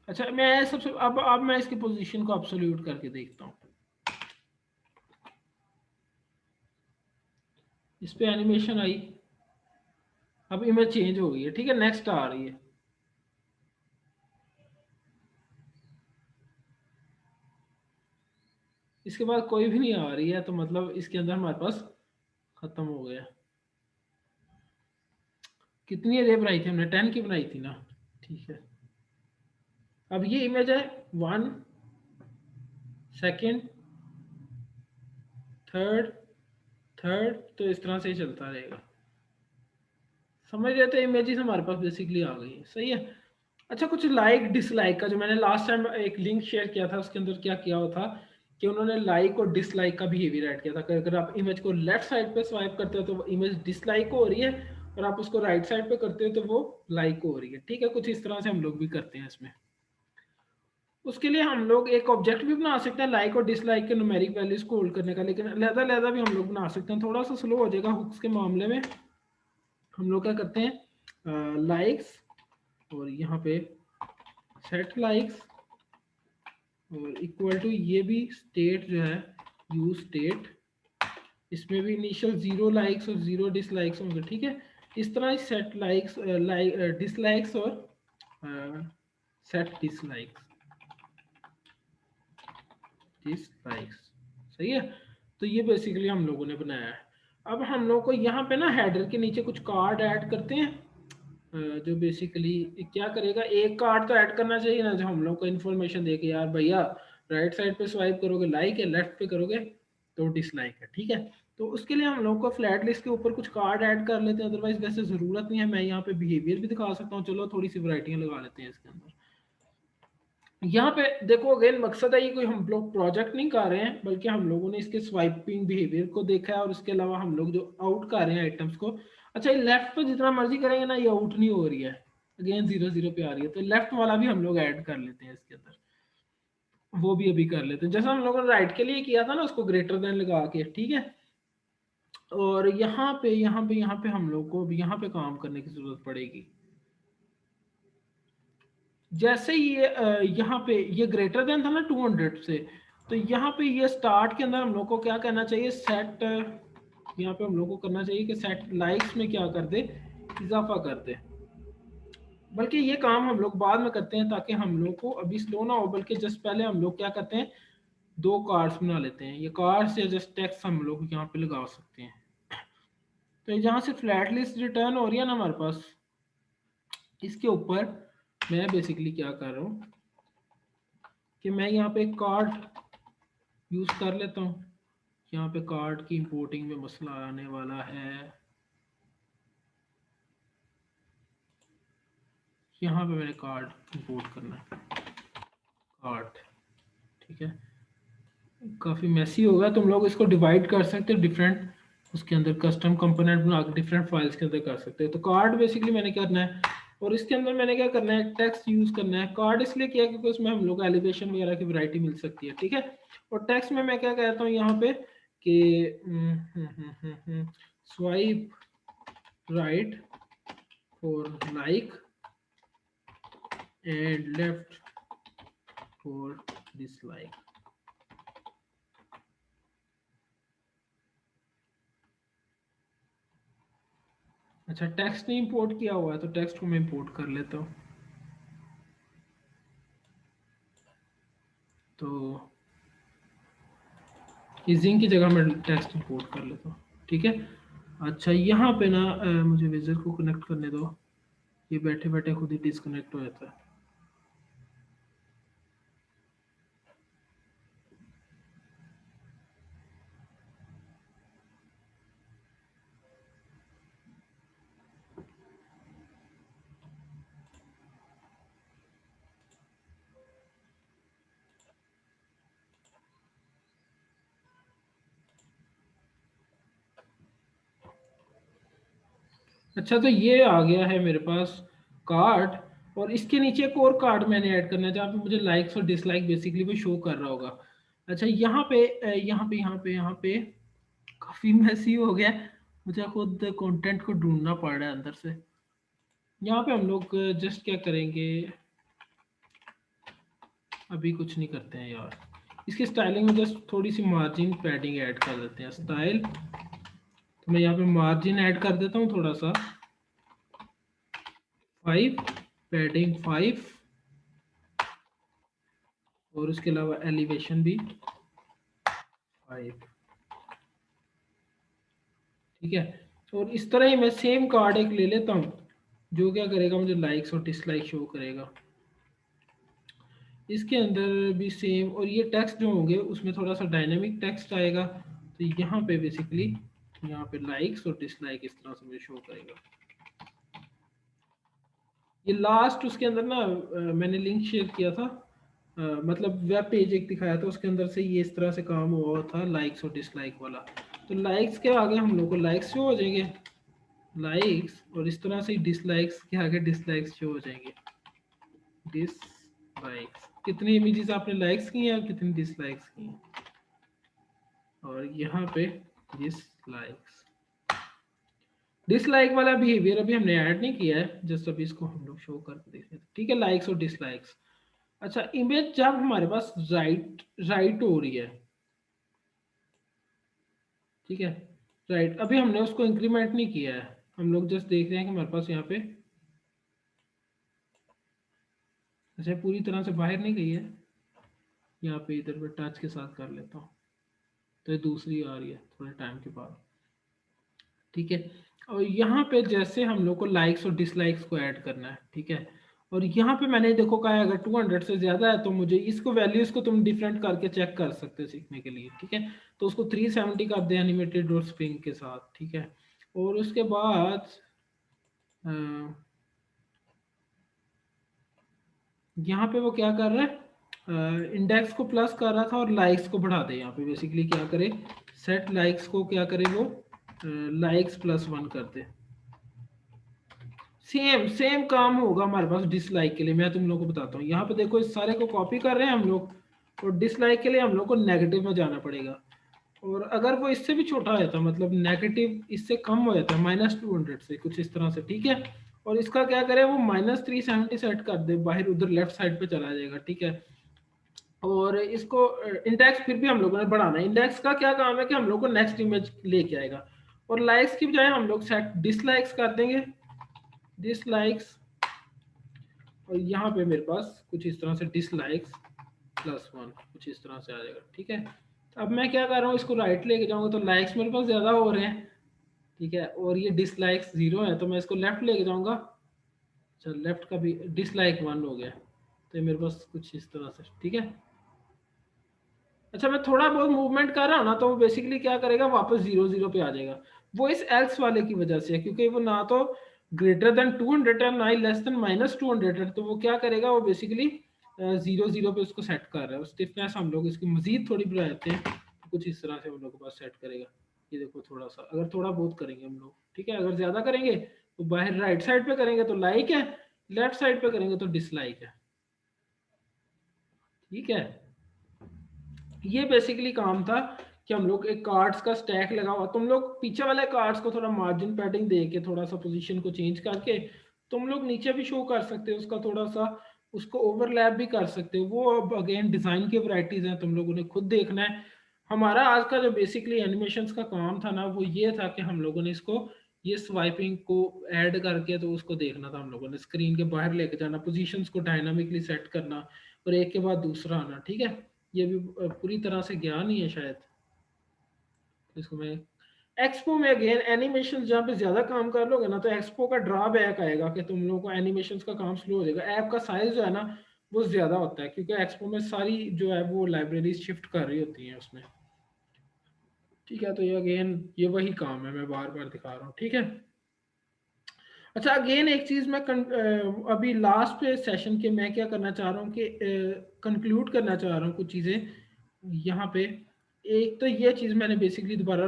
अच्छा मैं सबसे अब मैं इसकी पोजीशन को एब्सोल्यूट करके देखता हूँ। इस पे एनिमेशन आई, अब इमेज चेंज हो गई है। ठीक है, नेक्स्ट आ रही है, इसके बाद कोई भी नहीं आ रही है, तो मतलब इसके अंदर हमारे पास खत्म हो गया। कितनी अरे बनाई थी हमने, 10 की बनाई थी ना। ठीक है, अब ये इमेज है 1 सेकेंड थर्ड थर्ड, तो इस तरह से ही चलता रहेगा। समझ रहे थे? इमेजेस हमारे पास बेसिकली आ गई है। सही है। अच्छा, कुछ लाइक डिसलाइक का जो मैंने लास्ट टाइम एक लिंक शेयर किया था, उसके अंदर क्या किया हुआ था कि उन्होंने लाइक और डिसलाइक का बिहेवियर ऐड किया था कि अगर आप इमेज को लेफ्ट साइड पे स्वाइप करते हो तो वो इमेज डिसलाइक हो रही है, और आप उसको राइट साइड पे करते हो तो वो लाइक हो रही है। ठीक है, कुछ इस तरह से हम लोग भी करते हैं इसमें। उसके लिए हम लोग एक ऑब्जेक्ट भी बना सकते हैं लाइक और डिसलाइक के न्यूमेरिक वैल्यूज को होल्ड करने का, लेकिन लहदा भी हम लोग बना सकते हैं। थोड़ा सा स्लो हो जाएगा हुक्स के मामले में। हम लोग क्या करते हैं, लाइक्स और यहाँ पे सेट लाइक्स और इक्वल टू ये भी स्टेट जो है यूज स्टेट, इसमें भी इनिशियल 0 लाइक्स और 0 डिसलाइक्स होंगे। ठीक है, इस तरह सेट लाइक्स डिसलाइक्स और सेट डिसलाइक्स सही है। तो ये बेसिकली हम लोगों ने बनाया है। अब हम लोग को यहाँ पे ना हेडर के नीचे कुछ कार्ड ऐड करते हैं, जो बेसिकली क्या करेगा, एक कार्ड तो ऐड करना चाहिए ना जो हम लोग को इन्फॉर्मेशन दे के यार भैया राइट साइड पे स्वाइप करोगे लाइक है, लेफ्ट पे करोगे तो डिसलाइक है। ठीक है, तो उसके लिए हम लोग को फ्लैट लिस्ट के ऊपर कुछ कार्ड ऐड कर लेते हैं, अदरवाइज वैसे जरूरत नहीं है। मैं यहाँ पे बिहेवियर भी दिखा सकता हूँ, चलो थोड़ी सी वैरायटियां लगा लेते हैं इसके अंदर। यहाँ पे देखो अगेन मकसद है, ये कोई हम लोग प्रोजेक्ट नहीं कर रहे हैं, बल्कि हम लोगों ने इसके स्वाइपिंग बिहेवियर को देखा है, और इसके अलावा हम लोग जो आउट कर रहे हैं आइटम्स को। अच्छा, ये लेफ्ट पे जितना मर्जी करेंगे ना ये आउट नहीं हो रही है, अगेन 0 0 पे आ रही है, तो लेफ्ट वाला भी हम लोग ऐड कर लेते हैं इसके अंदर, वो भी अभी कर लेते हैं जैसा हम लोगों ने राइट के लिए किया था ना, उसको ग्रेटर देन लगा के। ठीक है, और यहाँ पे हम लोग को अभी यहाँ पे काम करने की जरूरत पड़ेगी। जैसे ये यहाँ पे ये ग्रेटर देन था ना 200 से, तो यहाँ पे ये स्टार्ट के अंदर हम लोग को क्या करना चाहिए, सेट, यहाँ पे हम लोग को करना चाहिए कि सेट लाइक्स में क्या कर दे, इजाफा कर दे। बल्कि ये काम हम लोग बाद में करते हैं ताकि हम लोग को अभी स्लो ना हो, बल्कि जस्ट पहले हम लोग क्या करते हैं, दो कार्ड्स बना लेते हैं। ये कार्ड्स या जस्ट टेक्स्ट हम लोग यहाँ पे लगा सकते हैं। तो जहाँ से फ्लैट लिस्ट रिटर्न हो रही है ना हमारे पास, इसके ऊपर मैं बेसिकली क्या कर रहा हूँ कि मैं यहाँ पे एक कार्ड यूज कर लेता हूँ। यहाँ पे कार्ड की इंपोर्टिंग में मसला आने वाला है, यहाँ पे मैंने कार्ड इंपोर्ट करना है, कार्ड। ठीक है, काफ़ी मैसी होगा, तुम लोग इसको डिवाइड कर सकते हो डिफरेंट, उसके अंदर कस्टम कंपोनेंट बना के डिफरेंट फाइल्स के अंदर कर सकते हो। तो कार्ड बेसिकली मैंने क्या करना है, और इसके अंदर मैंने क्या करना है, टेक्स्ट यूज करना है। कार्ड इसलिए किया क्योंकि उसमें हम लोग एलिवेशन वगैरह की वैरायटी मिल सकती है। ठीक है, और टेक्स्ट में मैं क्या कहता हूँ यहाँ पे कि swipe right for like and left for dislike. अच्छा, टेक्स्ट नहीं इंपोर्ट किया हुआ है तो टेक्स्ट को मैं इंपोर्ट कर लेता हूँ। तो इजिंग की जगह मैं टेक्स्ट इंपोर्ट कर लेता हूँ। ठीक है, अच्छा यहाँ पे ना मुझे विजर को कनेक्ट करने दो, ये बैठे बैठे खुद ही डिस्कनेक्ट हो जाता है। अच्छा, तो ये आ गया है मेरे पास कार्ड, और इसके नीचे एक और कार्ड मैंने ऐड करना है जहाँ पे मुझे लाइक्स और डिसलाइक बेसिकली वो शो कर रहा होगा। अच्छा, यहाँ पे काफी मैसी हो गया, मुझे खुद कंटेंट को ढूंढना पड़ रहा है अंदर से। यहाँ पे हम लोग जस्ट क्या करेंगे, अभी कुछ नहीं करते हैं यार, इसकी स्टाइलिंग में जस्ट थोड़ी सी मार्जिन पैडिंग ऐड कर देते हैं स्टाइल। तो मैं यहाँ पे मार्जिन ऐड कर देता हूँ थोड़ा सा, 5, पैडिंग 5, और उसके अलावा एलिवेशन भी 5। ठीक है, और इस तरह ही मैं सेम कार्ड एक ले लेता हूँ जो क्या करेगा, मुझे लाइक्स और डिसलाइक शो करेगा। इसके अंदर भी सेम, और ये टेक्स्ट जो होंगे उसमें थोड़ा सा डायनेमिक टेक्स्ट आएगा। तो यहाँ पे बेसिकली यहाँ पे लाइक्स और डिसलाइक इस तरह से मुझे शो करेगा। ये लास्ट उसके अंदर ना मैंने लिंक शेयर किया था, मतलब वेब पेज एक दिखाया था, उसके अंदर से ये इस तरह से काम हुआ था लाइक्स और डिसलाइक वाला। तो लाइक्स के आगे हम लोग को लाइक्स शो हो जाएंगे, लाइक्स, और इस तरह से डिसलाइक्स के आगे डिसलाइक्स शो हो जाएंगे, डिसलाइक्स। कितनी इमेजेस आपने लाइक्स की हैं और कितनी डिसलाइक्स की हैं, और यहाँ पे डिसलाइक्स। डिसलाइक वाला बिहेवियर अभी हमने ऐड नहीं किया है, जस्ट अभी इसको हम लोग शो करके देख रहे थे, ठीक है, लाइक्स और डिसलाइक्स। अच्छा, इमेज जब हमारे पास राइट राइट हो रही है, ठीक है, राइट, अभी हमने उसको इंक्रीमेंट नहीं किया है, हम लोग जस्ट देख रहे हैं कि हमारे पास यहाँ पे, अच्छा पूरी तरह से बाहर नहीं गई है, यहाँ पे इधर पे टच के साथ कर लेता हूँ, तो ये दूसरी आ रही है थोड़े टाइम के बाद, ठीक है। और यहाँ पे जैसे हम लोग को लाइक्स और डिसलाइक्स को ऐड करना है, ठीक है, और यहाँ पे मैंने देखो कहा है अगर 200 से ज़्यादा है तो मुझे इसको वैल्यूज को तुम डिफरेंट करके चेक कर सकते हो सीखने के लिए, ठीक है। तो उसको 370 कर दे एनिमेटेड और स्प्रिंग के साथ, ठीक है। और उसके बाद यहाँ पे वो क्या कर रहा है, इंडेक्स को प्लस कर रहा था और लाइक्स को बढ़ा दे, यहाँ पे बेसिकली क्या करे, सेट लाइक्स को क्या करे वो, लाइक्स +1 कर दे। सेम सेम काम होगा हमारे पास डिसलाइक के लिए, मैं तुम लोगों को बताता हूँ। यहाँ पे देखो इस सारे को कॉपी कर रहे हैं हम लोग, और डिसलाइक के लिए हम लोग को नेगेटिव में जाना पड़ेगा। और अगर वो इससे भी छोटा होता, मतलब नेगेटिव इससे कम हो जाता है -200 से कुछ इस तरह से, ठीक है। और इसका क्या करे वो -370 सेट कर दे, बाहर उधर लेफ्ट साइड पे चला जाएगा, ठीक है। और इसको इंडेक्स फिर भी हम लोगों ने बढ़ाना है, इंडेक्स का क्या काम है कि हम लोग को नेक्स्ट इमेज लेके आएगा। और लाइक्स की बजाय हम लोग सेट डिसलाइक्स कर देंगे, डिसलाइक्स, और यहाँ पे मेरे पास कुछ इस तरह से डिसलाइक्स +1 कुछ इस तरह से आ जाएगा, ठीक है। अब मैं क्या कर रहा हूँ, इसको राइट लेके जाऊंगा तो लाइक्स मेरे पास ज़्यादा हो रहे हैं, ठीक है, और ये डिसलाइक्स 0 है, तो मैं इसको लेफ्ट लेके जाऊंगा, चल लेफ्ट का भी डिसलाइक 1 हो गया, तो ये मेरे पास कुछ इस तरह से, ठीक है। अच्छा, मैं थोड़ा बहुत मूवमेंट कर रहा हूँ ना, तो वो बेसिकली क्या करेगा, वापस 0 0 पे आ जाएगा। वो इस एल्स वाले की वजह से है, क्योंकि वो ना तो ग्रेटर देन 200 है ना ही लेस देन -200 है, तो वो क्या करेगा, वो बेसिकली 0 0 पे उसको सेट कर रहा है। स्टिफनेस हम लोग इसकी मजीद थोड़ी बढ़ा देते हैं, तो कुछ इस तरह से हम लोग के पास सेट करेगा। ये देखो थोड़ा सा, अगर थोड़ा बहुत करेंगे हम लोग, ठीक है, अगर ज्यादा करेंगे तो बाहर राइट साइड पे करेंगे तो लाइक है, लेफ्ट साइड पे करेंगे तो डिसलाइक है, ठीक है। ये बेसिकली काम था कि हम लोग एक कार्ड्स का स्टैक लगा हुआ, तुम लोग पीछे वाले कार्ड्स को थोड़ा मार्जिन पैडिंग दे के थोड़ा सा पोजीशन को चेंज करके तुम लोग नीचे भी शो कर सकते हो, उसका थोड़ा सा उसको ओवरलैप भी कर सकते हो। वो अब अगेन डिज़ाइन की वैरायटीज हैं, तुम लोगों ने खुद देखना है। हमारा आज का जो बेसिकली एनिमेशंस का काम था ना, वो ये था कि हम लोगों ने इसको ये स्वाइपिंग को ऐड करके तो उसको देखना था, हम लोगों ने स्क्रीन के बाहर लेके जाना, पोजीशंस को डायनामिकली सेट करना, और एक के बाद दूसरा आना, ठीक है। ये भी पूरी तरह से ज्ञान ही है शायद। तो इसको मैं एक्सपो में अगेन एनिमेशन जहाँ पे ज्यादा काम कर लोगे ना, तो एक्सपो का ड्रॉबैक आएगा कि तुम लोगों को एनिमेशन का काम स्लो हो जाएगा, ऐप का साइज जो है ना वो ज्यादा होता है, क्योंकि एक्सपो में सारी जो है वो लाइब्रेरी शिफ्ट कर रही होती हैं उसमें, ठीक है। तो ये अगेन ये वही काम है, मैं बार बार दिखा रहा हूँ, ठीक है। अच्छा, अगेन एक चीज मैं अभी लास्ट सेशन के मैं क्या करना चाह रहा हूँ कि कंक्लूड करना चाह रहा हूँ कुछ चीजें यहाँ पे। एक तो ये चीज मैंने बेसिकली दोबारा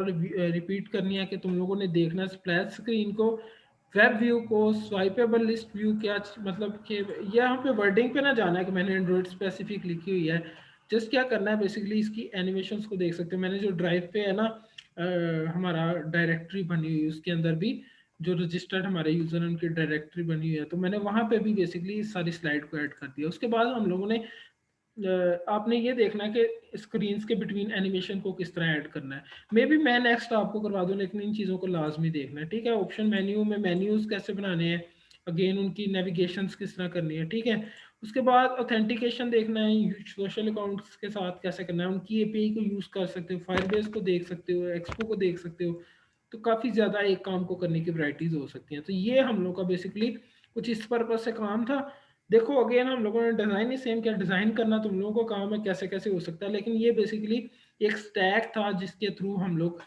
रिपीट करनी है कि तुम लोगों ने देखना स्प्लैश स्क्रीन को, वेब व्यू को, स्वाइपेबल लिस्ट व्यू, क्या मतलब कि यहाँ पे वर्डिंग पे ना जाना है कि मैंने एंड्रॉइड स्पेसिफिक लिखी हुई है। जस्ट क्या करना है बेसिकली इसकी एनिमेशंस को देख सकते हो, मैंने जो ड्राइव पे है ना हमारा डायरेक्टरी बनी हुई उसके अंदर भी जो रजिस्टर्ड हमारे यूजर हैं उनकी डायरेक्टरी बनी हुई है, तो मैंने वहां पे भी बेसिकली सारी स्लाइड को ऐड कर दिया। उसके बाद हम लोगों ने आपने ये देखना है कि स्क्रीन्स के बिटवीन एनिमेशन को किस तरह ऐड करना है। मे बी मैं नेक्स्ट आपको करवा दूं, लेकिन इन चीज़ों को लाजमी देखना है, ठीक है। ऑप्शन मेन्यू में मेन्यूज कैसे बनाने हैं, अगेन उनकी नेविगेशन किस तरह करनी है, ठीक है। उसके बाद ऑथेंटिकेशन देखना है, सोशल अकाउंट्स के साथ कैसे करना है, उनकी एपीआई को यूज़ कर सकते हो, फायरबेस को देख सकते हो, एक्सपो को देख सकते हो। तो काफ़ी ज़्यादा एक काम को करने की वैरायटीज़ हो सकती हैं। तो ये हम लोग का बेसिकली कुछ इस पर्पज से काम था। देखो अगेन हम लोगों ने डिज़ाइन ही सेम किया, डिज़ाइन करना तुम लोगों को काम है कैसे कैसे हो सकता है, लेकिन ये बेसिकली एक स्टैक था जिसके थ्रू हम लोग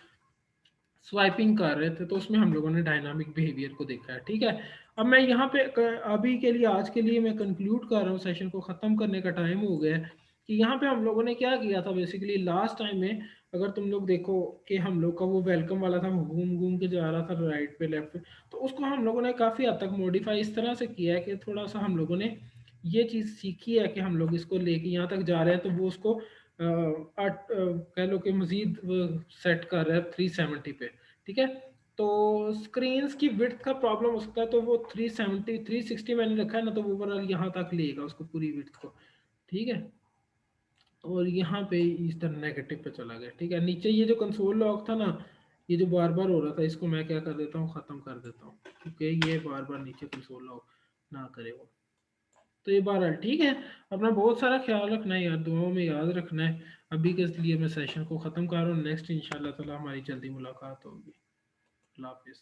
स्वाइपिंग कर रहे थे, तो उसमें हम लोगों ने डायनामिक बिहेवियर को देखा है। ठीक है, अब मैं यहाँ पे अभी के लिए, आज के लिए मैं कंक्लूड कर रहा हूँ, सेशन को ख़त्म करने का टाइम हो गया है। कि यहाँ पे हम लोगों ने क्या किया था बेसिकली लास्ट टाइम में, अगर तुम लोग देखो कि हम लोग का वो वेलकम वाला था, वो घूम घूम के जा रहा था राइट पे लेफ्ट पे, तो उसको हम लोगों ने काफ़ी हद तक मॉडिफाई इस तरह से किया है कि थोड़ा सा हम लोगों ने ये चीज़ सीखी है कि हम लोग इसको लेके यहाँ तक जा रहे हैं, तो वो उसको कह लो कि मज़ीद सेट कर रहा है 370 पे। ठीक है, तो स्क्रीन्स की विड्थ का प्रॉब्लम हो सकता है, तो वो 370 360 मैंने रखा है ना, तो वो ओवरऑल यहाँ तक लेगा उसको पूरी विड्थ को। ठीक है, और यहाँ पे इस तरह नेगेटिव पे चला गया। ठीक है, नीचे ये जो कंसोल लॉक था ना, ये जो बार बार हो रहा था, इसको मैं क्या कर देता हूँ, ख़त्म कर देता हूँ, क्योंकि ये बार बार नीचे कंसोल लॉक ना करे वो। तो ये बहरहाल ठीक है, अपना बहुत सारा ख्याल रखना है यार, दुआओं में याद रखना है। अभी के लिए मैं सेशन को ख़त्म कर रहा हूँ, नेक्स्ट इंशाल्लाह ताला हमारी जल्दी मुलाकात होगी। अल्लाह हाफिज़।